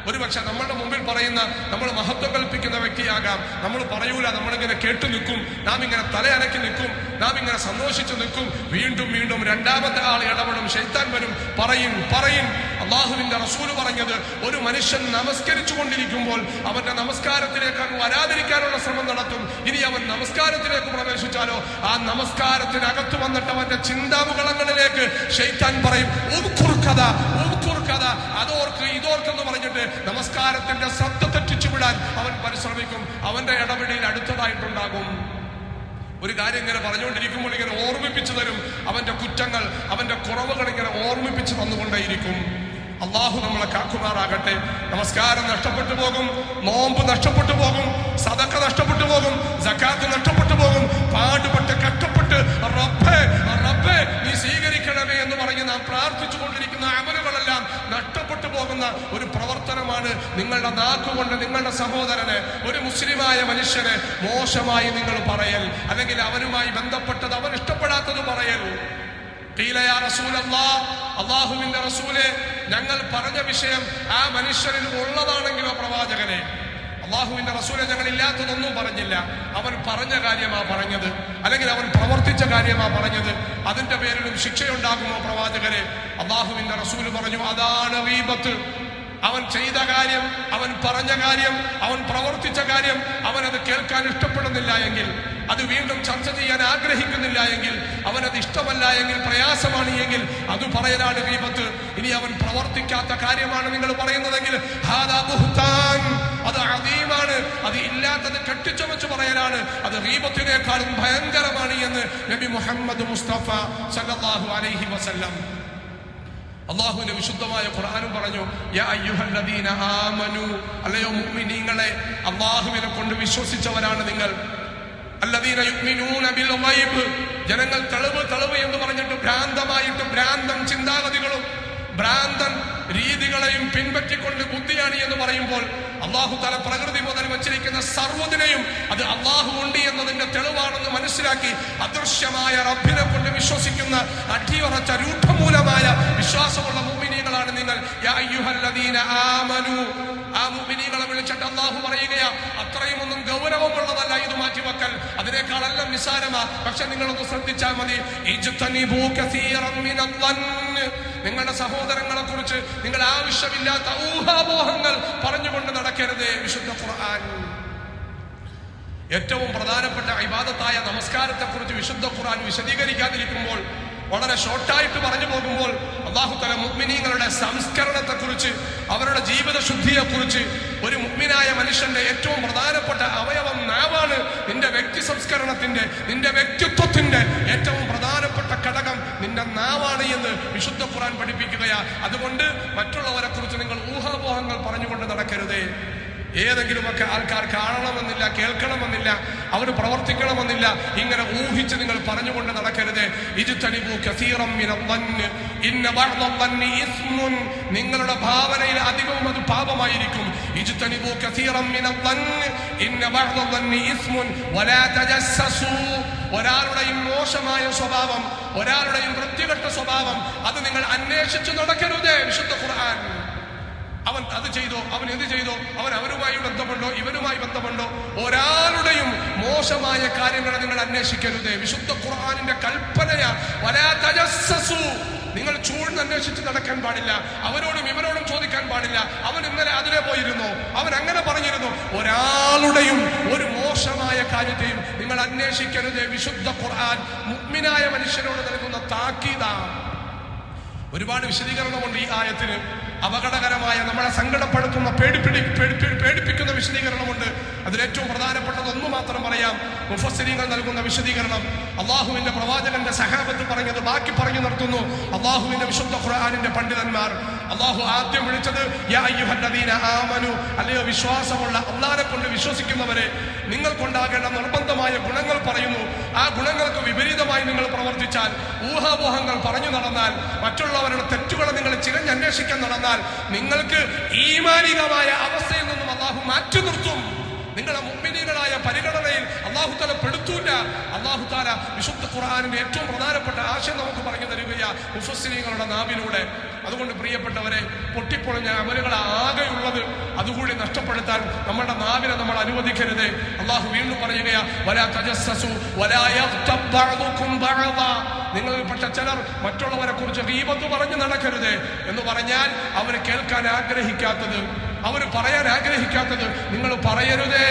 ഒരുപക്ഷെ നമ്മളുടെ മുമ്പിൽ പറയുന്ന, നമ്മൾ മഹത്വം കൽപ്പിക്കുന്ന വ്യക്തിയാകാം, നമ്മൾ പറയൂല. നമ്മളിങ്ങനെ കേട്ടു നിൽക്കും, നാം ഇങ്ങനെ തലയനക്കി നിൽക്കും, നാം ഇങ്ങനെ സന്തോഷിച്ചു നിൽക്കും. വീണ്ടും വീണ്ടും രണ്ടാമത്തെ ആൾ ഇടപെടും, ശൈത്താൻ വരും, പറയും. അള്ളാഹുവിന്റെ റസൂല് പറഞ്ഞത്, ഒരു മനുഷ്യൻ നമസ്കരിച്ചു കൊണ്ടിരിക്കുമ്പോൾ അവന്റെ നമസ്കാരത്തിലേക്ക് വരാതിരിക്കാനുള്ള ശ്രമം നടത്തും. ഇനി അവൻ നമസ്കാരത്തിലേക്ക് പ്രവേശിച്ചാലോ ആ നമസ്കാരത്തിനകത്ത് വന്നിട്ട് അവന്റെ ചിന്താമുകളങ്ങളിലേക്ക് ശൈത്താൻ പറയും, കഥ അതോർക്ക് ഇതോർക്കെന്ന് പറഞ്ഞിട്ട് നമസ്കാരത്തിന്റെ ശ്രദ്ധ തെറ്റിച്ചു വിടാൻ അവൻ പരിശ്രമിക്കും. അവന്റെ ഇടപെടലിൽ അടുത്തതായിട്ടുണ്ടാകും. ഒരു കാര്യം ഇങ്ങനെ പറഞ്ഞുകൊണ്ടിരിക്കുമ്പോൾ ഇങ്ങനെ ഓർമ്മിപ്പിച്ചു തരും. അവന്റെ കുറ്റങ്ങൾ, അവന്റെ കുറവുകൾ ഇങ്ങനെ ഓർമ്മിപ്പിച്ചു തന്നുകൊണ്ടേയിരിക്കും. അള്ളാഹു നമ്മളെ കാക്കുമാറാകട്ടെ. നമസ്കാരം നഷ്ടപ്പെട്ടു പോകും, നോമ്പ് നഷ്ടപ്പെട്ടു പോകും, സദഖ നഷ്ടപ്പെട്ടു പോകും, സകാത്ത് നഷ്ടപ്പെട്ടു പോകും. പാടുപെട്ട് കഷ്ടപ്പെട്ട് റബ്ബേ നീ സ്വീകരിക്കണമേ എന്ന് പറഞ്ഞ് നാം പ്രാർത്ഥിച്ചു കൊണ്ടിരിക്കുന്ന അമലുകളെല്ലാം നഷ്ടപ്പെട്ടു പോകുന്ന ഒരു പ്രവർത്തനമാണ് നിങ്ങളുടെ നാക്കുകൊണ്ട് നിങ്ങളുടെ സഹോദരന്, ഒരു മുസ്ലിമായ മനുഷ്യന് മോശമായി നിങ്ങൾ പറയൽ, അല്ലെങ്കിൽ അവനുമായി ബന്ധപ്പെട്ടത് അവൻ ഇഷ്ടപ്പെടാത്തത് പറയൽ. അള്ളാഹുവിന്റെ റസൂലെ, ഞങ്ങൾ പറഞ്ഞ വിഷയം ആ മനുഷ്യരിൽ ഉള്ളതാണെങ്കിലോ പ്രവാചകനെ, അള്ളാഹുവിന്റെ റസൂലെ ഞങ്ങൾ ഇല്ലാത്തതൊന്നും പറഞ്ഞില്ല. അവൻ പറഞ്ഞ കാര്യമാ പറഞ്ഞത്, അല്ലെങ്കിൽ അവൻ പ്രവർത്തിച്ച കാര്യമാ പറഞ്ഞത്. അതിന്റെ പേരിലും ശിക്ഷയുണ്ടാകുമോ പ്രവാചകരെ? അള്ളാഹുവിന്റെ റസൂല് പറഞ്ഞു, അതാണ് ഗീബത്ത്. അവൻ ചെയ്ത കാര്യം, അവൻ പറഞ്ഞ കാര്യം, അവൻ പ്രവർത്തിച്ച കാര്യം അവനത് കേൾക്കാൻ ഇഷ്ടപ്പെടുന്നില്ല എങ്കിൽ, അത് വീണ്ടും ചർച്ച ചെയ്യാൻ ആഗ്രഹിക്കുന്നില്ല എങ്കിൽ, അവനത് ഇഷ്ടമല്ല എങ്കിൽ, പ്രയാസമാണ് എങ്കിൽ അത് പറയലാണ് ഗീബത്ത്. ഇനി അവൻ പ്രവർത്തിക്കാത്ത കാര്യമാണ് നിങ്ങൾ പറയുന്നതെങ്കിൽ അത് അദീമാണ്, അത് ഇല്ലാത്തത് കെട്ടിച്ചമച്ച് പറയലാണ്, അത് ഗീബത്തിനേക്കാളും ഭയങ്കരമാണ് എന്ന് നബി മുഹമ്മദ് മുസ്തഫ സല്ലല്ലാഹു അലൈഹി വസല്ലം. അള്ളാഹുവിന്റെ വിശുദ്ധമായ ഖുർആനും പറഞ്ഞു, യാ അയ്യുഹല്ലദീന ആമനു, അല്ലയോ മുഅ്മിനീങ്ങളെ, അള്ളാഹുവിനെ കൊണ്ട് വിശ്വസിച്ചവരാണ് നിങ്ങൾ. അല്ലദീന യുഅ്മിനൂന ബിൽ ഗൈബ്, ജനങ്ങൾ തെളിവ് എന്ന് പറഞ്ഞിട്ട് ഭ്രാന്തമായിട്ട് ഭ്രാന്തം ചിന്താഗതികളും ഭ്രാന്തൻ രീതികളെയും പിൻപറ്റിക്കൊണ്ട് ബുദ്ധിയാണ് എന്ന് പറയുമ്പോൾ, അള്ളാഹു തആല പ്രകൃതി മുതൽ വച്ചിരിക്കുന്ന സർവ്വതിനെയും അത് അള്ളാഹു ഉണ്ട് എന്നതിന്റെ തെളിവാണെന്ന് മനസ്സിലാക്കി അദൃശ്യമായ റബ്ബിനെ കൊണ്ട് വിശ്വസിക്കുന്ന അടിയുറച്ച രൂഢമൂലമായ വിശ്വാസമുള്ള മുഅ്മിനീങ്ങളാണ് നിങ്ങൾ. യാ അയ്യുഹല്ലദീന ആമനു, ആ മുഅ്മിനീങ്ങളെ വിളിച്ചിട്ട് അള്ളാഹു പറയുകയാ, അത്രയും ഒന്നും ഗൗരവമുള്ളതല്ല ഇത് മാറ്റിവെക്കൽ, അതിനേക്കാളെല്ലാം നിസാരമാ. പക്ഷെ നിങ്ങളൊന്ന് ശ്രദ്ധിച്ചാൽ മതി. ഇജ്തനിബൂ കസീറൻ മിനദ്ദന്ന്, നിങ്ങളുടെ സഹോദരങ്ങളെ കുറിച്ച് നിങ്ങൾ ആവശ്യമില്ലാത്ത ഊഹാപോഹങ്ങൾ പറഞ്ഞുകൊണ്ട് നടക്കരുത്. വിശുദ്ധ ഖുർആൻ ഏറ്റവും പ്രധാനപ്പെട്ട ഇബാദത്തായ നമസ്കാരത്തെ കുറിച്ച് വിശുദ്ധ ഖുർആൻ വിശദീകരിക്കാതിരിക്കുമ്പോൾ, വളരെ ഷോർട്ടായിട്ട് പറഞ്ഞു പോകുമ്പോൾ, അല്ലാഹു തആല മുഅ്മിനീങ്ങളുടെ സംസ്കരണത്തെക്കുറിച്ച്, അവരുടെ ജീവിത ശുദ്ധിയെക്കുറിച്ച്, ഒരു മുഅ്മിനായ മനുഷ്യന്റെ ഏറ്റവും പ്രധാനപ്പെട്ട അവയവം നാവാണ്. നിന്റെ വ്യക്തി സംസ്കരണത്തിന്റെ, നിന്റെ വ്യക്തിത്വത്തിന്റെ ഏറ്റവും പ്രധാനപ്പെട്ട ഘടകം നിന്റെ നാവാണ് എന്ന് വിശുദ്ധ ഖുർആൻ പഠിപ്പിക്കുകയാ. അതുകൊണ്ട് മറ്റുള്ളവരെ കുറിച്ച് നിങ്ങൾ ഊഹാപോഹങ്ങൾ പറഞ്ഞുകൊണ്ട് നടക്കരുതേ. ഏതെങ്കിലുമൊക്കെ ആൾക്കാർ കാണണമെന്നില്ല, കേൾക്കണമെന്നില്ല, അവർ പ്രവർത്തിക്കണമെന്നില്ല. ഇങ്ങനെ ഊഹിച്ച് നിങ്ങൾ പറഞ്ഞുകൊണ്ട് നടക്കരുത്. ഇജ്തനിബൂ കസീറൻ മിനദ്ദന്ന് ഇന്ന ബഅദദ്ദന്നി ഇസ്മുൻ, നിങ്ങളുടെ ഭാവനയിൽ അധികവും അത് പാപമായിരിക്കും. ഇജ്തനിബൂ കസീറൻ മിനദ്ദന്ന് ഇന്ന ബഅദദ്ദന്നി ഇസ്മുൻ വലാ തജസ്സസൂ, ഒരാളുടെയും മോശമായ സ്വഭാവം, ഒരാളുടെയും വൃത്തികെട്ട സ്വഭാവം അത് നിങ്ങൾ അന്വേഷിച്ചു നടക്കരുത്. വിശുദ്ധ ഖുർആൻ അവൻ അത് ചെയ്തോ, അവൻ ഇത് ചെയ്തോ, അവൻ അവരുമായി ബന്ധമുണ്ടോ, ഇവരുമായി ബന്ധമുണ്ടോ, ഒരാളുടെയും മോശമായ കാര്യങ്ങളെ നിങ്ങൾ അന്വേഷിക്കരുത്. വിശുദ്ധ ഖുർആനിന്റെ കൽപ്പനയാ, വലാ തജസ്സസു, നിങ്ങൾ ചൂഴ്ന്നന്വേഷിച്ച് നടക്കാൻ പാടില്ല, അവരോടും ഇവരോടും ചോദിക്കാൻ പാടില്ല. അവൻ ഇന്നലെ അതിലെ പോയിരുന്നു, അവൻ അങ്ങനെ പറഞ്ഞിരുന്നു. ഒരാളുടെയും ഒരു മോശമായ കാര്യത്തെയും നിങ്ങൾ അന്വേഷിക്കരുത്. വിശുദ്ധ ഖുർആൻ മുഅ്മിനായ മനുഷ്യരോട് നൽകുന്ന താക്കീതാണ്. ഒരുപാട് വിശദീകരണമുണ്ട് ഈ ആയത്തിന്. അപകടകരമായ, നമ്മളെ സങ്കടപ്പെടുത്തുന്ന, പേടിപ്പിക്കുന്ന വിശദീകരണമുണ്ട്. അതിലേറ്റവും പ്രധാനപ്പെട്ടത് ഒന്ന് മാത്രം പറയാം. മുഫസ്സിരീങ്ങൾ നൽകുന്ന വിശദീകരണം, അള്ളാഹുവിന്റെ പ്രവാചകന്റെ സഹാബത്ത് പറഞ്ഞത് ബാക്കി പറഞ്ഞു നിർത്തുന്നു അള്ളാഹുവിന്റെ വിശുദ്ധ ഖുർആനിന്റെ പണ്ഡിതന്മാർ. അള്ളാഹു ആദ്യം വിളിച്ചത് യാ അയ്യുഹല്ലദീന ആമനു, അല്ലയോ വിശ്വാസമുള്ള, അള്ളാഹനെ കൊണ്ട് വിശ്വസിക്കുന്നവരെ, നിങ്ങൾക്കുണ്ടാകേണ്ട നിർബന്ധമായ ഗുണങ്ങൾ പറയുന്നു. ആ ഗുണങ്ങൾക്ക് വിപരീതമായി നിങ്ങൾ പ്രവർത്തിച്ചാൽ, ഊഹാപോഹങ്ങൾ പറഞ്ഞു നടന്നാൽ, മറ്റുള്ളവരുടെ തെറ്റുകളെ നിങ്ങൾ ചിരഞ്ഞന്വേഷിക്കാൻ നടന്നാൽ, നിങ്ങൾക്ക് ഈമാനികമായ അവസ്ഥയിൽ നിന്നും അള്ളാഹു മാറ്റി നിർത്തും. നിങ്ങളെ മുഅ്മിനീങ്ങളായ പരിഗണനയിൽ അല്ലാഹു തആല പെടുത്തൂല. അല്ലാഹു തആല വിശുദ്ധ ഖുർആനിന്റെ ഏറ്റവും പ്രധാനപ്പെട്ട ആശയം നമുക്ക് പറഞ്ഞു തരികയാ മുഫസ്സിരീങ്ങളുടെ നാവിലൂടെ. അതുകൊണ്ട് പ്രിയപ്പെട്ടവരെ, പൊട്ടിപ്പൊളിഞ്ഞ അമലുകൾ ആകെയുള്ളത് അതുകൂടി നഷ്ടപ്പെടുത്താൻ നമ്മുടെ നാവിനെ നമ്മൾ അനുവദിക്കരുത്. അല്ലാഹു വീണ്ടും പറയുകയാ, വലാ തജസ്സസു വലാ യഗ്തബ് ബഅദുകും ബഅദാ. നിങ്ങളിൽപ്പെട്ട ചിലർ മറ്റുള്ളവരെ കുറിച്ച് ഗീബത്ത് പറഞ്ഞു നടക്കരുത് എന്ന് പറഞ്ഞാൽ അവർ കേൾക്കാൻ ആഗ്രഹിക്കാത്തത്, അവർ പറയാൻ ആഗ്രഹിക്കാത്തത് നിങ്ങൾ പറയരുതേ.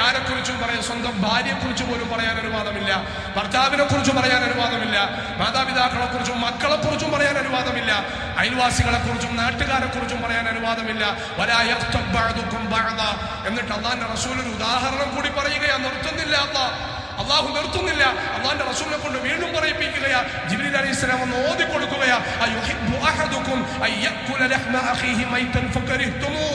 ആരെക്കുറിച്ചും പറയാൻ, സ്വന്തം ഭാര്യയെ കുറിച്ച് പോലും പറയാൻ അനുവാദമില്ല, ഭർത്താവിനെ കുറിച്ച് പറയാൻ അനുവാദമില്ല, മാതാപിതാക്കളെ കുറിച്ചും മക്കളെ കുറിച്ചും പറയാൻ അനുവാദമില്ല, അയൽവാസികളെ കുറിച്ചും നാട്ടുകാരെ കുറിച്ചും പറയാൻ അനുവാദമില്ല. വലാ യഗ്തബ് ബഅദുകും ബഅദാ. എന്നിട്ട് അല്ലാഹുവിന്റെ റസൂൽ ഒരു ഉദാഹരണം കൂടി പറയുകയാ. നിർത്തുന്നില്ല അല്ലാഹു നിർത്തുന്നില്ല. അല്ലാഹുവിന്റെ റസൂലിനെ കൊണ്ട് വീണ്ടും പറയിപ്പിക്കുകയാ. ജിബ്രീൽ അലൈഹിസ്സലാം ഒന്ന് ഓതി കൊടുക്കുകയാ, അയുഹിബ്ബു അഹദുകും അയ്യഅകുല ലഹ്മ അഖീഹി മൈതൻ ഫകരിഹ്തുമു.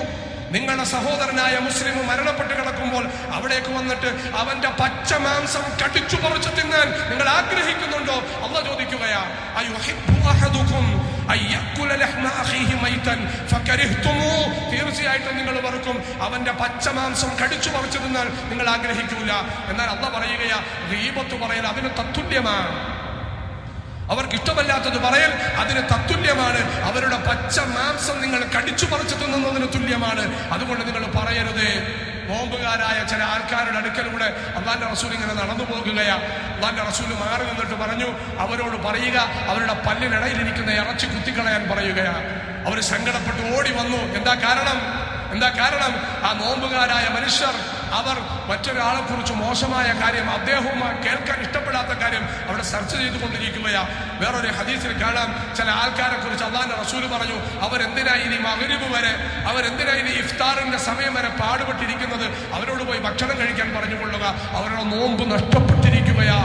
നിങ്ങളുടെ സഹോദരനായ മുസ്ലിം മരണപ്പെട്ട് കിടക്കുമ്പോൾ അവിടേക്ക് വന്നിട്ട് അവന്റെ പച്ച മാംസം കടിച്ചു പറിച്ചു തിന്നാൻ നിങ്ങൾ ആഗ്രഹിക്കുന്നുണ്ടോ? അല്ലാഹു ചോദിക്കുകയാ, അയുഹിബ്ബു അഹദുകും അയ്യഅകുല ലഹ്മ അഖീഹി മൈതൻ ഫകരിഹ്തുമു. തീർച്ചയായിട്ടും നിങ്ങൾ വെറുക്കും, അവന്റെ പച്ച മാംസം കടിച്ചു പറിച്ചു തിന്നാൻ നിങ്ങൾ ആഗ്രഹിക്കൂല. എന്നാൽ അല്ലാഹു പറയുകയാ, ഗീബത്ത് പറയൽ അതിന് തത്തുല്യമാണ്. അവർക്ക് ഇഷ്ടമല്ലാത്തത് പറയൽ അതിന് തത്തുല്യമാണ്. അവരുടെ പച്ച മാംസം നിങ്ങൾ കടിച്ചു പറിച്ചു തിന്നുന്നതിന് തുല്യമാണ്. അതുകൊണ്ട് നിങ്ങൾ പറയരുത്. നോമ്പുകാരായ ചില ആൾക്കാരുടെ അടുക്കലൂടെ അല്ലാഹുവിന്റെ റസൂൽ ഇങ്ങനെ നടന്നു പോകുകയാ. അല്ലാഹുവിന്റെ റസൂൽ മാറി നിന്നിട്ട് പറഞ്ഞു, അവരോട് പറയുക അവരുടെ പല്ലിനിടയിലിരിക്കുന്ന ഇറച്ചി കുത്തിക്കളയാൻ പറയുകയാ. അവർ സങ്കടപ്പെട്ട് ഓടി വന്നു. എന്താ കാരണം? ആ നോമ്പുകാരായ മനുഷ്യർ അവർ മറ്റൊരാളെ കുറിച്ച് മോശമായ കാര്യം, അദ്ദേഹവും കേൾക്കാൻ ഇഷ്ടപ്പെടാത്ത കാര്യം അവിടെ ചർച്ച ചെയ്തുകൊണ്ടിരിക്കുകയാ. വേറൊരു ഹദീസിൽ കാണാം, ചില ആൾക്കാരെ കുറിച്ച് അല്ലാഹുവിന്റെ റസൂൽ പറഞ്ഞു, അവരെന്തിനായി ഇനി മഗ്രിബ് വരെ, അവരെന്തിനായി ഇനി ഇഫ്താറിന്റെ സമയം വരെ പാടുപെട്ടിരിക്കുന്നത്? അവരോട് പോയി ഭക്ഷണം കഴിക്കാൻ പറഞ്ഞുകൊള്ളുക, അവരുടെ നോമ്പ് നഷ്ടപ്പെട്ടിരിക്കുകയാ.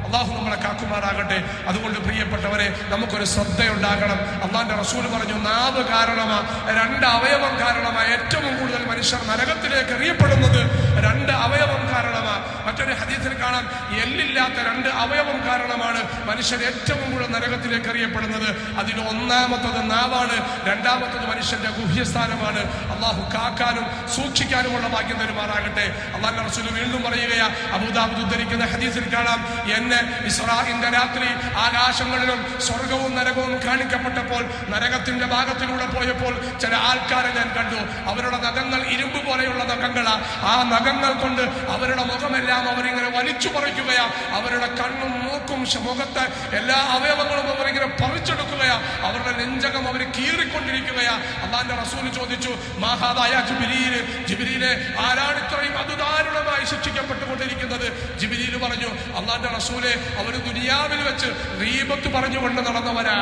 അല്ലാഹു നമ്മളെ കാക്കുമാറാകട്ടെ. അതുകൊണ്ട് പ്രിയപ്പെട്ടവരെ, നമുക്കൊരു ശ്രദ്ധയുണ്ടാകണം. അല്ലാഹുവിന്റെ റസൂൽ പറഞ്ഞു, നാവ് കാരണമാ, രണ്ട് അവയവം കാരണമാ ഏറ്റവും കൂടുതൽ മനുഷ്യർ നരകത്തിലേക്ക് എറിയപ്പെടുന്നത്. രണ്ട് അവയവം കാരണമാ. മറ്റൊരു ഹദീസിൽ കാണാം, എല്ലില്ലാത്ത രണ്ട് അവയവം കാരണമാണ് മനുഷ്യർ ഏറ്റവും കൂടുതൽ നരകത്തിലേക്ക് എറിയപ്പെടുന്നത്. അതിൽ ഒന്നാമത്തത് നാവാണ്, രണ്ടാമത്തത് മനുഷ്യന്റെ ഗുഹ്യസ്ഥാനമാണ്. അല്ലാഹു കാക്കാനും സൂക്ഷിക്കാനുമുള്ള ഭാഗ്യം തരുമാറാകട്ടെ. അല്ലാഹുവിന്റെ റസൂൽ വീണ്ടും പറയുകയാ, അബൂദാവൂദ് ഉദ്ധരിക്കുന്ന ഹദീസിൽ കാണാം, എന്നെ ഇസ്രാഇന്റെ രാത്രി ആകാശങ്ങളിലും സ്വർഗവും നരകവും കാണിക്കപ്പെട്ടപ്പോൾ നരകത്തിന്റെ ഭാഗത്തിലൂടെ പോയപ്പോൾ ചില ആൾക്കാരെ ഞാൻ കണ്ടു. അവരുടെ നഖങ്ങൾ ഇരുമ്പ് പോലെയുള്ള നഖങ്ങളാ. ആ നഖങ്ങൾ കൊണ്ട് അവരുടെ മുഖമെല്ലാം അവരിങ്ങനെ വലിച്ചു പറിക്കുകയാ. അവരുടെ കണ്ണും മൂക്കും മുഖത്തെ എല്ലാ അവയവങ്ങളും അവരിങ്ങനെ പറിച്ചെടുക്കുകയാ. അവരുടെ നെഞ്ചകം അവർ കീറിക്കൊണ്ടിരിക്കുകയാ. അല്ലാഹുവിന്റെ റസൂൽ ചോദിച്ചു, മാഹാദായ ജിബ്രീൽ, ജിബ്രീലെ ആരാണ് ഇത്രയും അതുദാരുണമായി ശിക്ഷിക്കപ്പെട്ടുകൊണ്ടിരിക്കുന്നത്? ജിബ്രീൽ പറഞ്ഞു, അല്ലാഹുവിന്റെ റസൂലെ, അവര് ദുനിയാവിൽ വെച്ച് ഗീബത്ത് പറഞ്ഞുകൊണ്ട് നടന്നവരാ.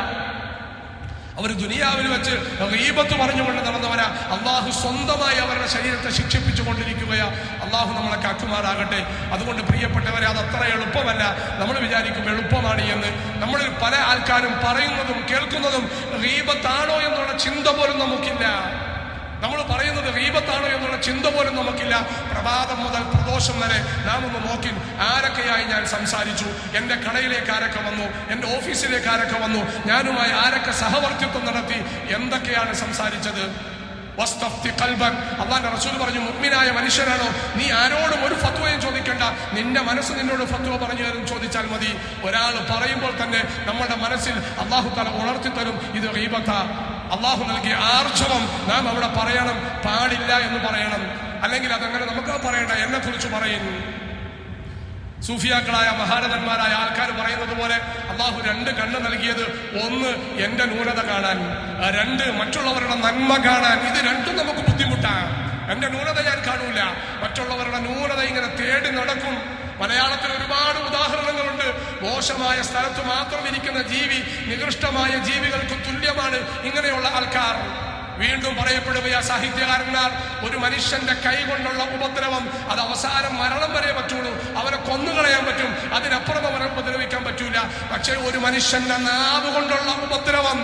അള്ളാഹു സ്വന്തമായി അവരുടെ ശരീരത്തെ ശിക്ഷിപ്പിച്ചു കൊണ്ടിരിക്കുകയാ. അള്ളാഹു നമ്മളെ കാക്കുമാറാകട്ടെ. അതുകൊണ്ട് പ്രിയപ്പെട്ടവരെ, അത് അത്ര എളുപ്പമല്ല. നമ്മൾ വിചാരിക്കും എളുപ്പമാണ് എന്ന്. നമ്മളിൽ പല ആൾക്കാരും പറയുന്നതും കേൾക്കുന്നതും ഗീബത്താണോ എന്നുള്ള ചിന്ത പോലും നമുക്കില്ല. നമ്മൾ പറയുന്നത് ഗീബത്താണോ എന്നുള്ള ചിന്ത പോലും നമുക്കില്ല. പ്രഭാതം മുതൽ പ്രദോഷം വരെ നാം ഒന്ന് നോക്കി, ആരൊക്കെയായി ഞാൻ സംസാരിച്ചു, എന്റെ കടയിലേക്ക് ആരൊക്കെ വന്നു, എന്റെ ഓഫീസിലേക്ക് ആരൊക്കെ വന്നു, ഞാനുമായി ആരൊക്കെ സഹവർത്തിത്വം നടത്തി, എന്തൊക്കെയാണ് സംസാരിച്ചത്? അല്ലാഹുവിന്റെ റസൂൽ പറഞ്ഞു, മുഅ്മിനായ മനുഷ്യനാണോ നീ, ആരോടും ഒരു ഫത്വയും ചോദിക്കണ്ട, നിന്റെ മനസ്സ് നിന്നോട് ഫത്വ പറഞ്ഞു തരും ചോദിച്ചാൽ മതി. ഒരാൾ പറയുമ്പോൾ തന്നെ നമ്മുടെ മനസ്സിൽ അല്ലാഹു തആല ഉണർത്തി തരും, ഇത് ഗീബത്താ. അല്ലാഹു നൽകിയ ആർജവം നാം അവിടെ പറയണം, പാടില്ല എന്ന് പറയണം. അല്ലെങ്കിൽ അതങ്ങനെ നമുക്ക് പറയണ്ട, എന്നെ കുറിച്ച് പറയുന്നു. സൂഫിയാക്കളായ മഹാരഥന്മാരായ ആൾക്കാർ പറയുന്നത് പോലെ അല്ലാഹു രണ്ട് കണ്ണ് നൽകിയത്, ഒന്ന് എന്റെ ന്യൂനത കാണാൻ, രണ്ട് മറ്റുള്ളവരുടെ നന്മ കാണാൻ. ഇത് രണ്ടും നമുക്ക് ബുദ്ധിമുട്ടാണ്. എന്റെ ന്യൂനത ഞാൻ കാണൂല, മറ്റുള്ളവരുടെ ന്യൂനത ഇങ്ങനെ തേടി നടക്കും. മലയാളത്തിൽ ഒരുപാട് ഉദാഹരണങ്ങളുണ്ട്. മോശമായ സ്ഥലത്ത് മാത്രം ഇരിക്കുന്ന ജീവി നികൃഷ്ടമായ ജീവികൾക്ക് തുല്യമാണ് ഇങ്ങനെയുള്ള ആൾക്കാർ. വീണ്ടും പറയപ്പെടുകയാ സാഹിത്യകാരന്മാർ, ഒരു മനുഷ്യന്റെ കൈ കൊണ്ടുള്ള ഉപദ്രവം അത് അവസാനം മരണം വരെ പറ്റുള്ളൂ. അവരെ കൊന്നുകളയാൻ പറ്റും, അതിനപ്പുറം അവരെ ഉപദ്രവിക്കാൻ പറ്റൂല. പക്ഷേ ഒരു മനുഷ്യന്റെ നാവ് കൊണ്ടുള്ള ഉപദ്രവം,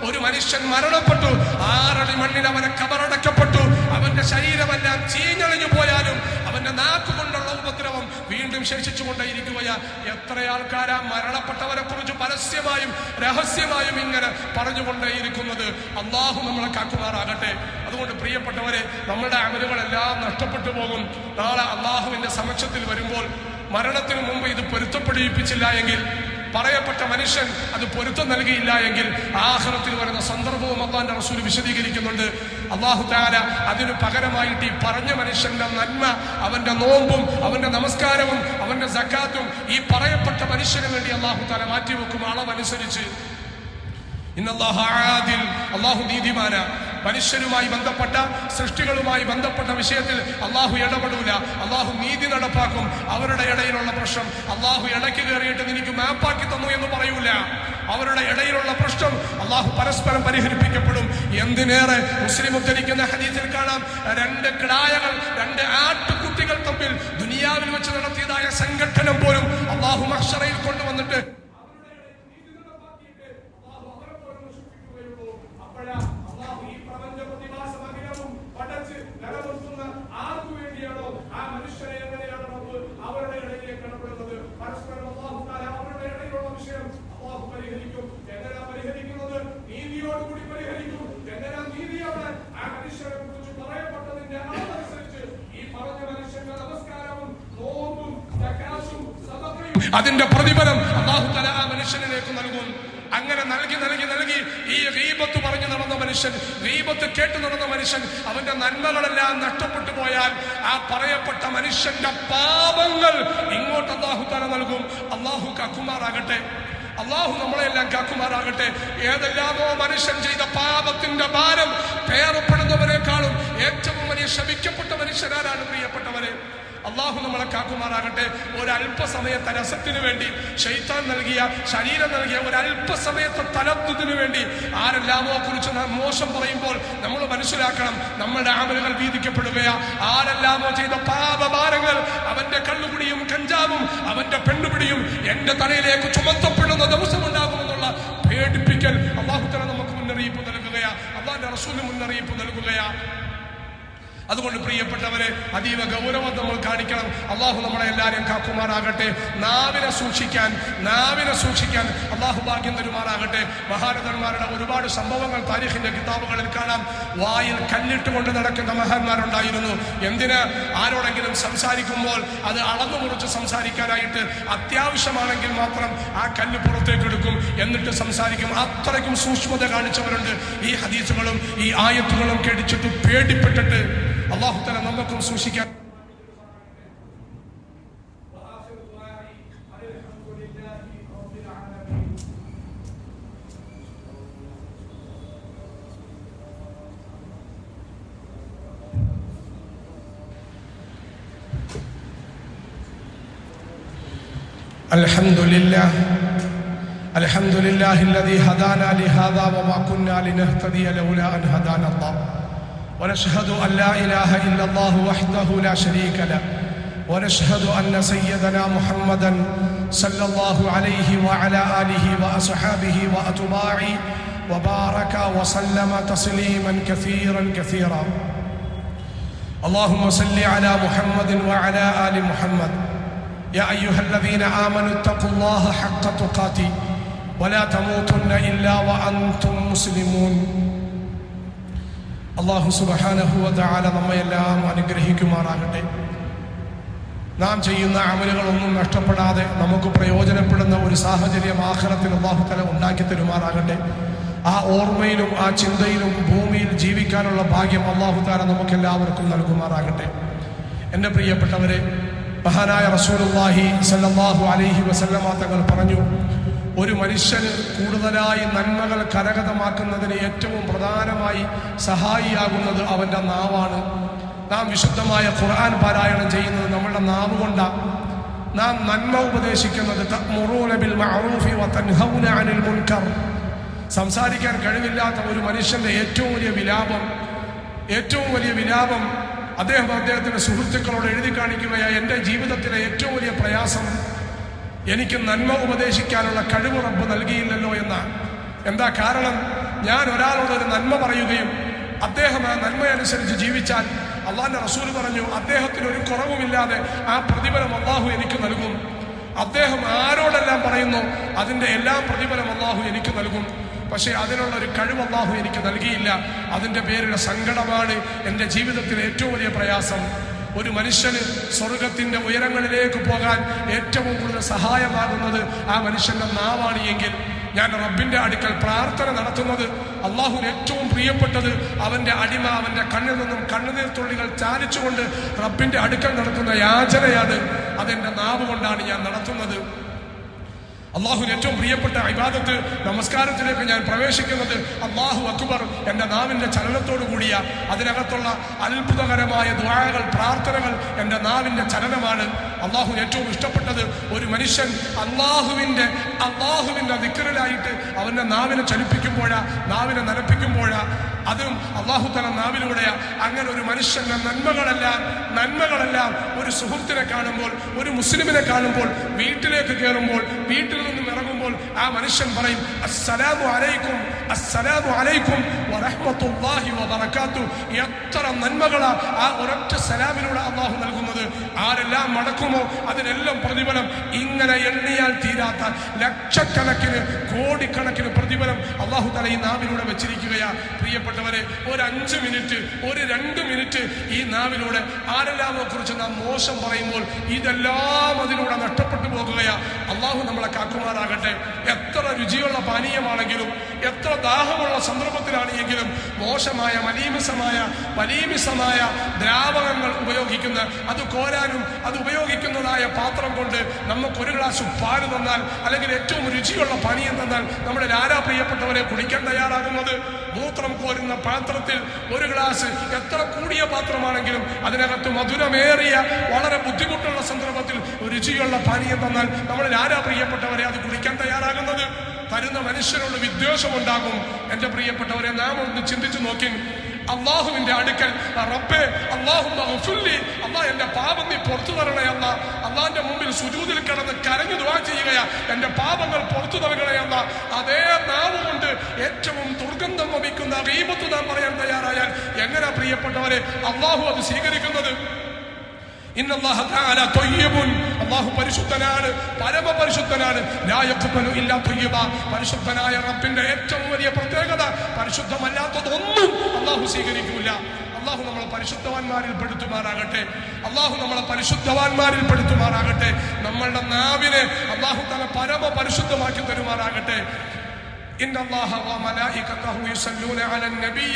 ഒരു മനുഷ്യൻ മരണപ്പെട്ടു, 6 അടി മണ്ണിൽ അവനെ കബറടക്കപ്പെട്ടു, അവന്റെ ശരീരമെല്ലാം ചീഞ്ഞളിഞ്ഞു പോയാലും അവന്റെ നാക്കുകൊണ്ടുള്ള ഉപദ്രവം വീണ്ടും ശേഷിച്ചുകൊണ്ടേയിരിക്കുകയാ. എത്ര ആൾക്കാരാ മരണപ്പെട്ടവരെ കുറിച്ച് പരസ്യമായും രഹസ്യമായും ഇങ്ങനെ പറഞ്ഞുകൊണ്ടേയിരിക്കുന്നത്. അല്ലാഹു നമ്മളെ കാക്കുമാറാകട്ടെ. അതുകൊണ്ട് പ്രിയപ്പെട്ടവരെ, നമ്മളുടെ അമലുകളെല്ലാം നഷ്ടപ്പെട്ടു പോകും. നാളെ അള്ളാഹുവിന്റെ സമക്ഷത്തിൽ വരുമ്പോൾ മരണത്തിന് മുമ്പ് ഇത് പൊരുത്തപ്പെടിപ്പിച്ചില്ല എങ്കിൽ, പറയപ്പെട്ട മനുഷ്യൻ അത് പൊരുത്തം നൽകിയില്ല എങ്കിൽ ആഖിറത്തിൽ വരുന്ന സന്ദർഭവും അല്ലാഹുവിന്റെ റസൂൽ വിശദീകരിക്കുന്നുണ്ട്. അല്ലാഹു തആല അതിനു പകരമായിട്ട് ഈ പറഞ്ഞ മനുഷ്യന്റെ നന്മ, അവന്റെ നോമ്പും അവന്റെ നമസ്കാരവും അവന്റെ സക്കാത്തും ഈ പറയപ്പെട്ട മനുഷ്യന് വേണ്ടി അല്ലാഹു തആല മാറ്റിവെക്കും അളവനുസരിച്ച്. ഇന്നല്ലാഹ ആദിൽ, അല്ലാഹു നീതിമാന. മനുഷ്യരുമായി ബന്ധപ്പെട്ട, സൃഷ്ടികളുമായി ബന്ധപ്പെട്ട വിഷയത്തിൽ അള്ളാഹു ഇടപെടൂല. അള്ളാഹു നീതി നടപ്പാക്കും. അവരുടെ ഇടയിലുള്ള പ്രശ്നം അള്ളാഹു ഇടയ്ക്ക് കയറിയിട്ട് നിനക്ക് മാപ്പാക്കി തന്നു എന്ന് പറയൂല. അവരുടെ ഇടയിലുള്ള പ്രശ്നം അള്ളാഹു പരസ്പരം പരിഹരിപ്പിക്കപ്പെടും. എന്തിനേറെ മുസ്ലിം ഉദ്ധരിക്കുന്ന ഹദീസിൽ കാണാം, 2 കിടായകൾ, 2 ആട്ടുകുട്ടികൾ തമ്മിൽ ദുനിയാവിൽ വെച്ച് നടത്തിയതായ സംഘട്ടനം പോലും അള്ളാഹു മഹ്ശറയിൽ കൊണ്ടുവന്നിട്ട് അതിന്റെ പ്രതിഫലം അല്ലാഹു തആല ആ മനുഷ്യനിലേക്ക് നൽകും. അങ്ങനെ നൽകി നൽകി നൽകി ഈ ഗീബത്ത് പറഞ്ഞു നടന്ന മനുഷ്യൻ, ഗീബത്ത് കേട്ടു നടന്ന മനുഷ്യൻ, അവന്റെ നന്മകളെല്ലാം നഷ്ടപ്പെട്ടു പോയാൽ ആ പറയപ്പെട്ട മനുഷ്യന്റെ പാപങ്ങൾ ഇങ്ങോട്ട് അല്ലാഹു തആല നൽകും. അല്ലാഹു കാക്കുമാറാകട്ടെ. അല്ലാഹു നമ്മളെല്ലാം കാക്കുമാറാകട്ടെ. ഏതെല്ലാമോ മനുഷ്യൻ ചെയ്ത പാപത്തിന്റെ ഭാരം പേറപ്പെടുന്നവരെക്കാളും ഏറ്റവും വലിയ ശപിക്കപ്പെട്ട മനുഷ്യരാരാണ് പ്രിയപ്പെട്ടവരെ? അള്ളാഹു നമ്മളെ കാക്കുമാറാകട്ടെ. ഒരല്പസമയത്തെ രസത്തിന് വേണ്ടി ശൈത്താൻ നൽകിയ, ശരീരം നൽകിയ ഒരല്പസമയത്തെ തലത്തുതിന് വേണ്ടി ആരെല്ലാമോ കുറിച്ച് മോശം പറയുമ്പോൾ നമ്മൾ മനസ്സിലാക്കണം, നമ്മളുടെ അമലുകൾ വീതിക്കപ്പെടുകയാ. ആരെല്ലാമോ ചെയ്ത പാപഭാരങ്ങൾ, അവന്റെ കള്ളുകുടിയും കഞ്ചാവും അവന്റെ പെണ്ണുപിടിയും എന്റെ തലയിലേക്ക് ചുമത്തപ്പെടുന്ന ദിവസമുണ്ടാകുമെന്നുള്ള പേടിപ്പിക്കൽ അല്ലാഹു തആല നമുക്ക് മുന്നറിയിപ്പ് നൽകുകയാ. അല്ലാഹുവിന്റെ റസൂൽ മുന്നറിയിപ്പ് നൽകുകയാ. അതുകൊണ്ട് പ്രിയപ്പെട്ടവരെ, അതീവ ഗൗരവം നമ്മൾ കാണിക്കണം. അള്ളാഹു നമ്മളെ എല്ലാവരെയും കാക്കുമാറാകട്ടെ. നാവിനെ സൂക്ഷിക്കാൻ അള്ളാഹു ഭാഗ്യം തരുമാറാകട്ടെ. മഹാരഥന്മാരുടെ ഒരുപാട് സംഭവങ്ങൾ താരീഖിന്റെ കിതാബുകളിൽ കാണാം. വായിൽ കല്ലിട്ടുകൊണ്ട് നടക്കുന്ന മഹാന്മാരുണ്ടായിരുന്നു. എന്തിന്? ആരോടെങ്കിലും സംസാരിക്കുമ്പോൾ അത് അളന്നു മുറിച്ച് സംസാരിക്കാനായിട്ട്, അത്യാവശ്യമാണെങ്കിൽ മാത്രം ആ കല്ല് പുറത്തേക്ക് എടുക്കും, എന്നിട്ട് സംസാരിക്കും. അത്രയ്ക്കും സൂക്ഷ്മത കാണിച്ചവരുണ്ട്. ഈ ഹദീസുകളും ഈ ആയത്തുകളും കേടിച്ചിട്ട് പേടിപ്പെട്ടിട്ട് അല്ലാഹു തആല നമുക്കും സൂക്ഷിക്കാൻ. الحمد لله الذي هدانا لهذا وما كنا لنهتدي لولا أن هدانا الله ونشهد أن لا إله إلا الله وحده لا شريك له ونشهد أن سيدنا محمدا صلى الله عليه وعلى آله وأصحابه وأتباعه وبارك وسلم تسليما كثيرا كثيرا. اللهم صل على محمد وعلى آل محمد. يا أيها الذين آمنوا اتقوا الله حق تقاته ولا تموتن إلا وأنتم مسلمون. അല്ലാഹു സുബ്ഹാനഹു വ തആല നമ്മയെല്ലാം അനുഗ്രഹിക്കുമാറാകട്ടെ. നാം ചെയ്യുന്ന അമലുകളൊന്നും നഷ്ടപ്പെടാതെ നമുക്ക് പ്രയോജനപ്പെടുന്ന ഒരു സാഹചര്യം ആഖിറത്തിൽ അല്ലാഹു തആല ഉണ്ടാക്കി തരുമാറാകട്ടെ. ആ ഓർമ്മയിലും ആ ചിന്തയിലും ഭൂമിയിൽ ജീവിക്കാനുള്ള ഭാഗ്യം അല്ലാഹു തആല നമുക്കെല്ലാവർക്കും നൽകുമാറാകട്ടെ. എൻ്റെ പ്രിയപ്പെട്ടവരെ, മഹാനായ റസൂലുള്ളാഹി സ്വല്ലല്ലാഹു അലൈഹി വസല്ലമ തങ്ങൾ പറഞ്ഞു, ഒരു മനുഷ്യന് കൂടുതലായി നന്മകൾ കരഗതമാക്കുന്നതിന് ഏറ്റവും പ്രധാനമായി സഹായിയാകുന്നത് അവന്റെ നാവാണ്. നാം വിശുദ്ധമായ ഖുർആൻ പാരായണം ചെയ്യുന്നത് നമ്മളുടെ നാവ് കൊണ്ടാണ്. നാം നന്മ ഉപദേശിക്കുന്നത് തഅ്മുറൂന ബിൽ മഅറൂഫി വ തൻഹൗന അനിൽ മുൻകർ. സംസാരിക്കാൻ കഴിവില്ലാത്ത ഒരു മനുഷ്യന്റെ ഏറ്റവും വലിയ വിലാപം അദ്ദേഹത്തിന്റെ സുഹൃത്തുക്കളോട് എഴുതി കാണിക്കുകയായി, എൻ്റെ ജീവിതത്തിലെ ഏറ്റവും വലിയ പ്രയാസം എനിക്ക് നന്മ ഉപദേശിക്കാനുള്ള കഴിവ് റബ്ബ് നൽകിയില്ലല്ലോ എന്നാണ്. എന്താ കാരണം? ഞാൻ ഒരാളോട് ഒരു നന്മ പറയുകയും അദ്ദേഹം ആ നന്മയനുസരിച്ച് ജീവിച്ചാൽ അള്ളാഹുവിന്റെ റസൂൽ പറഞ്ഞു, അദ്ദേഹത്തിന് ഒരു കുറവുമില്ലാതെ ആ പ്രതിഫലം അള്ളാഹു എനിക്ക് നൽകും. അദ്ദേഹം ആരോടെല്ലാം പറയുന്നു അതിന്റെ എല്ലാ പ്രതിഫലം അള്ളാഹു എനിക്ക് നൽകും. പക്ഷേ അതിനുള്ള ഒരു കഴിവ് അല്ലാഹു എനിക്ക് നൽകിയില്ല. അതിൻ്റെ പേരിലെ സങ്കടമാണ് എൻ്റെ ജീവിതത്തിലെ ഏറ്റവും വലിയ പ്രയാസം. ഒരു മനുഷ്യന് സ്വർഗത്തിൻ്റെ ഉയരങ്ങളിലേക്ക് പോകാൻ ഏറ്റവും കൂടുതൽ സഹായമാകുന്നത് ആ മനുഷ്യൻ്റെ നാവാണ് എങ്കിൽ, ഞാൻ റബ്ബിൻ്റെ അടുക്കൽ പ്രാർത്ഥന നടത്തുന്നത്, അള്ളാഹുവിന് ഏറ്റവും പ്രിയപ്പെട്ടത് അവൻ്റെ അടിമ അവൻ്റെ കണ്ണിൽ നിന്നും കണ്ണുനീർ തുള്ളികൾ ചാലിച്ചുകൊണ്ട് റബ്ബിൻ്റെ അടുക്കൽ നടത്തുന്ന യാചനയാണ്. അതെൻ്റെ നാവ് കൊണ്ടാണ് ഞാൻ നടത്തുന്നത്. അള്ളാഹുവിന് ഏറ്റവും പ്രിയപ്പെട്ട ഇബാദത്ത് നമസ്കാരത്തിലേക്ക് ഞാൻ പ്രവേശിക്കുന്നത് അല്ലാഹു അക്ബർ എൻ്റെ നാവിൻ്റെ ചലനത്തോടു കൂടിയ, അതിനകത്തുള്ള അത്ഭുതകരമായ ദുആകൾ, പ്രാർത്ഥനകൾ എൻ്റെ നാവിൻ്റെ ചലനമാണ്. അള്ളാഹുവിന് ഏറ്റവും ഇഷ്ടപ്പെട്ടത് ഒരു മനുഷ്യൻ അള്ളാഹുവിൻ്റെ ദിക്റിലായിട്ട് അവൻ്റെ നാവിനെ ചലിപ്പിക്കുമ്പോഴാ, നാവിനെ നനപ്പിക്കുമ്പോഴാ, അതും അള്ളാഹു തആല നാവിലൂടെയാ. അങ്ങനെ ഒരു മനുഷ്യന്റെ നന്മകളെല്ലാം ഒരു സുഹൃത്തിനെ കാണുമ്പോൾ, ഒരു മുസ്ലിമിനെ കാണുമ്പോൾ, വീട്ടിലേക്ക് കയറുമ്പോൾ, വീട്ടിൽ നിന്നും ഇറങ്ങുമ്പോൾ ആ മനുഷ്യൻ പറയും അസ്സലാമു അലൈക്കും വറഹ്മത്തുള്ളാഹി വബറകാതുഹു. എത്ര നന്മകളാ ആ ഒരൊറ്റ സലാമിലൂടെ അള്ളാഹു നൽകുന്നത്. ആരെല്ലാം മടക്കുമോ അതിനെല്ലാം പ്രതിഫലം ഇങ്ങനെ എണ്ണിയാൽ തീരാത്ത ലക്ഷക്കണക്കിന് കോടിക്കണക്കിന് പ്രതിഫലം അള്ളാഹു തആല ഈ നാവിലൂടെ വെച്ചിരിക്കുകയാ. പ്രിയപ്പെട്ടവരെ, ഒരു 5 മിനിറ്റ്, ഒരു 2 മിനിറ്റ് ഈ നാവിലൂടെ ആരെല്ലാമെ കുറിച്ച് നാം മോശം പറയുമ്പോൾ ഇതെല്ലാം അതിലൂടെ നഷ്ടപ്പെട്ടു പോകുകയാ. അള്ളാഹു നമ്മളെ കാക്കുമാറാകട്ടെ. എത്ര രുചിയുള്ള പാനീയമാണെങ്കിലും, എത്ര ദാഹമുള്ള സന്ദർഭത്തിലാണ് എങ്കിലും മോശമായ മലീമിസമായ ദ്രാവകങ്ങൾ ഉപയോഗിക്കുന്ന, അത് കോരാനും അത് ഉപയോഗിക്കുന്നതായ പാത്രം കൊണ്ട് നമുക്കൊരു ഗ്ലാസ് പാല് തന്നാൽ, അല്ലെങ്കിൽ ഏറ്റവും രുചിയുള്ള പാനീയം തന്നാൽ നമ്മുടെ ആരാ പ്രിയപ്പെട്ടവരെ കുടിക്കാൻ തയ്യാറാകുന്നത്? മൂത്രം കോരുന്ന പാത്രത്തിൽ ഒരു ഗ്ലാസ്, എത്ര കൂടിയ പാത്രമാണെങ്കിലും അതിനകത്ത് മധുരമേറിയ വളരെ ബുദ്ധിമുട്ടുള്ള സന്ദർഭത്തിൽ രുചിയുള്ള പാനീയം തന്നാൽ നമ്മൾ ആരാ പ്രിയപ്പെട്ടവരെ അത് കുടിക്കാൻ തയ്യാറാകുന്നത്? തരുന്ന മനുഷ്യരോട് വിദ്വേഷമുണ്ടാകും. എൻ്റെ പ്രിയപ്പെട്ടവരെ, നാം ഒന്ന് ചിന്തിച്ചു നോക്കി. അള്ളാഹുവിന്റെ അടുക്കൽ റബ്ബേ അല്ലാഹുമ്മ ഗഫിർലി, അല്ലാഹ് എൻ്റെ പാപം നീ പുറത്തു തരണേ അല്ലാ. അള്ളാഹിന്റെ മുമ്പിൽ സുജൂദിൽ കിടന്ന് കരഞ്ഞു ദുആ ചെയ്യുകയാ, എൻ്റെ പാപങ്ങൾ പുറത്തു നൽകണേ അല്ലാ. അതേ നാവ് കൊണ്ട് ഏറ്റവും ദുർഗന്ധം വമിക്കുന്ന ഗീബത്ത് നാം പറയാൻ തയ്യാറായാൽ എങ്ങനെ പ്രിയപ്പെട്ടവരെ അള്ളാഹു അത് സ്വീകരിക്കുന്നത്? ഇന്നല്ലാഹ തആല ത്വയ്യിബുൻ, അല്ലാഹു പരിശുദ്ധനാണ്, പരമപരിശുദ്ധനാണ്. ലാ യഖ്ബലു ഇല്ലാ ത്വയ്യിബ. പരിശുദ്ധനായ റബ്ബിന്റെ ഏറ്റവും വലിയ പ്രത്യേകത പരിശുദ്ധമല്ലാത്തതൊന്നും അല്ലാഹു സ്വീകരിക്കില്ല. അല്ലാഹു നമ്മളെ പരിശുദ്ധവാന്മാരിൽ പെടുത്തുമാറാകട്ടെ. നമ്മളുടെ നാവിനെ അല്ലാഹു തആല പരമ പരിശുദ്ധമാക്കി തരുമാറാകട്ടെ. إن الله وملائكته يصلون على النبي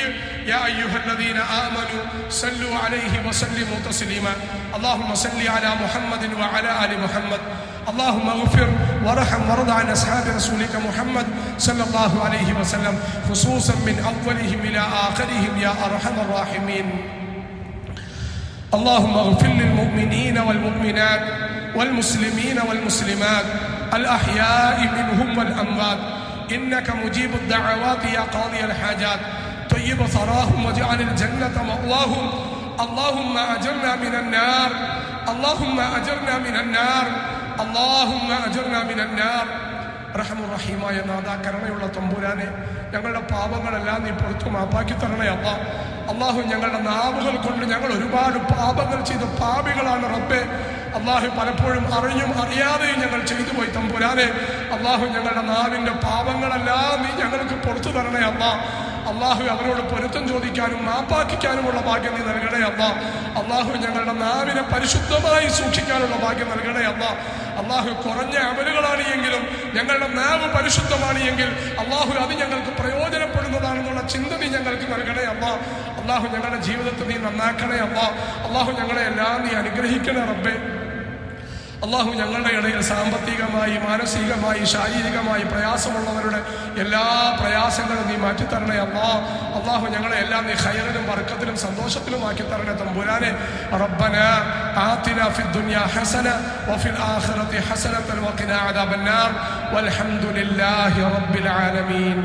يا أيها الذين آمنوا صلوا عليه وسلموا تسليما. اللهم صل على محمد وعلى آل محمد. اللهم اغفر وارحم وارض عن أصحاب رسولك محمد صلى الله عليه وسلم، خصوصا من أولهم إلى آخرهم يا أرحم الراحمين. اللهم اغفر للمؤمنين والمؤمنات والمسلمين والمسلمات الأحياء منهم والأموات، إنك مجيب الدعوات يا قاضي الحاجات. طيب ثراهم واجعل الجنة مأواهم. اللهم أجرنا من النار، اللهم أجرنا من النار، اللهم أجرنا من النار. റഹ്മുറഹീമായ നാഥ, കരുണയുള്ള തമ്പുരാനെ, ഞങ്ങളുടെ പാപങ്ങളെല്ലാം നീ പുറത്തു മാപ്പാക്കി തരണേ അല്ലാ. അള്ളാഹു, ഞങ്ങളുടെ നാവുകൾ കൊണ്ട് ഞങ്ങൾ ഒരുപാട് പാപങ്ങൾ ചെയ്ത പാപികളാണ് റബ്ബേ. അള്ളാഹു, പലപ്പോഴും അറിഞ്ഞും അറിയാതെയും ഞങ്ങൾ ചെയ്തു പോയി തമ്പുരാനെ. അള്ളാഹു, ഞങ്ങളുടെ നാവിൻ്റെ പാപങ്ങളെല്ലാം നീ ഞങ്ങൾക്ക് പുറത്തു തരണേ അല്ലാ. അള്ളാഹു, അവരോട് പൊരുത്തം ചോദിക്കാനും മാപ്പാക്കിക്കാനുമുള്ള ഭാഗ്യം നീ നൽകണേ അല്ലാ. അള്ളാഹു, ഞങ്ങളുടെ നാവിനെ പരിശുദ്ധമായി സൂക്ഷിക്കാനുള്ള ഭാഗ്യം നൽകണേ അല്ലാ. അള്ളാഹു, കുറഞ്ഞ അമലുകളാണ് എങ്കിലും ഞങ്ങളുടെ നാവ് പരിശുദ്ധമാണ് എങ്കിൽ അള്ളാഹു അത് ഞങ്ങൾക്ക് പ്രയോജനപ്പെടുന്നതാണെന്നുള്ള ചിന്ത നീ ഞങ്ങൾക്ക് നൽകണേ അല്ലാ. അള്ളാഹു, ഞങ്ങളുടെ ജീവിതത്തെ നീ നന്നാക്കണേ അല്ലാ. അള്ളാഹു, ഞങ്ങളെ എല്ലാം നീ അനുഗ്രഹിക്കണേ റബ്ബേ. അള്ളാഹു, ഞങ്ങളുടെ ഇടയിൽ സാമ്പത്തികമായി, മാനസികമായി, ശാരീരികമായി പ്രയാസമുള്ളവരുടെ എല്ലാ പ്രയാസങ്ങളും നീ മാറ്റിത്തരണേ അല്ലാ. അള്ളാഹു, ഞങ്ങളെ എല്ലാം നീ ഖൈറിലും ബർക്കത്തിലും സന്തോഷത്തിലും ആക്കി തരണേ തമ്പുരാനെ. റബ്ബനാ ആതിനാ ഫിദ്ദുനിയാ ഹസന വഫിൽ ആഖിറതി ഹസനതൻ വഖിനാ അദാബന്നാർ വൽഹംദുലില്ലാഹി റബ്ബിൽ ആലമീൻ.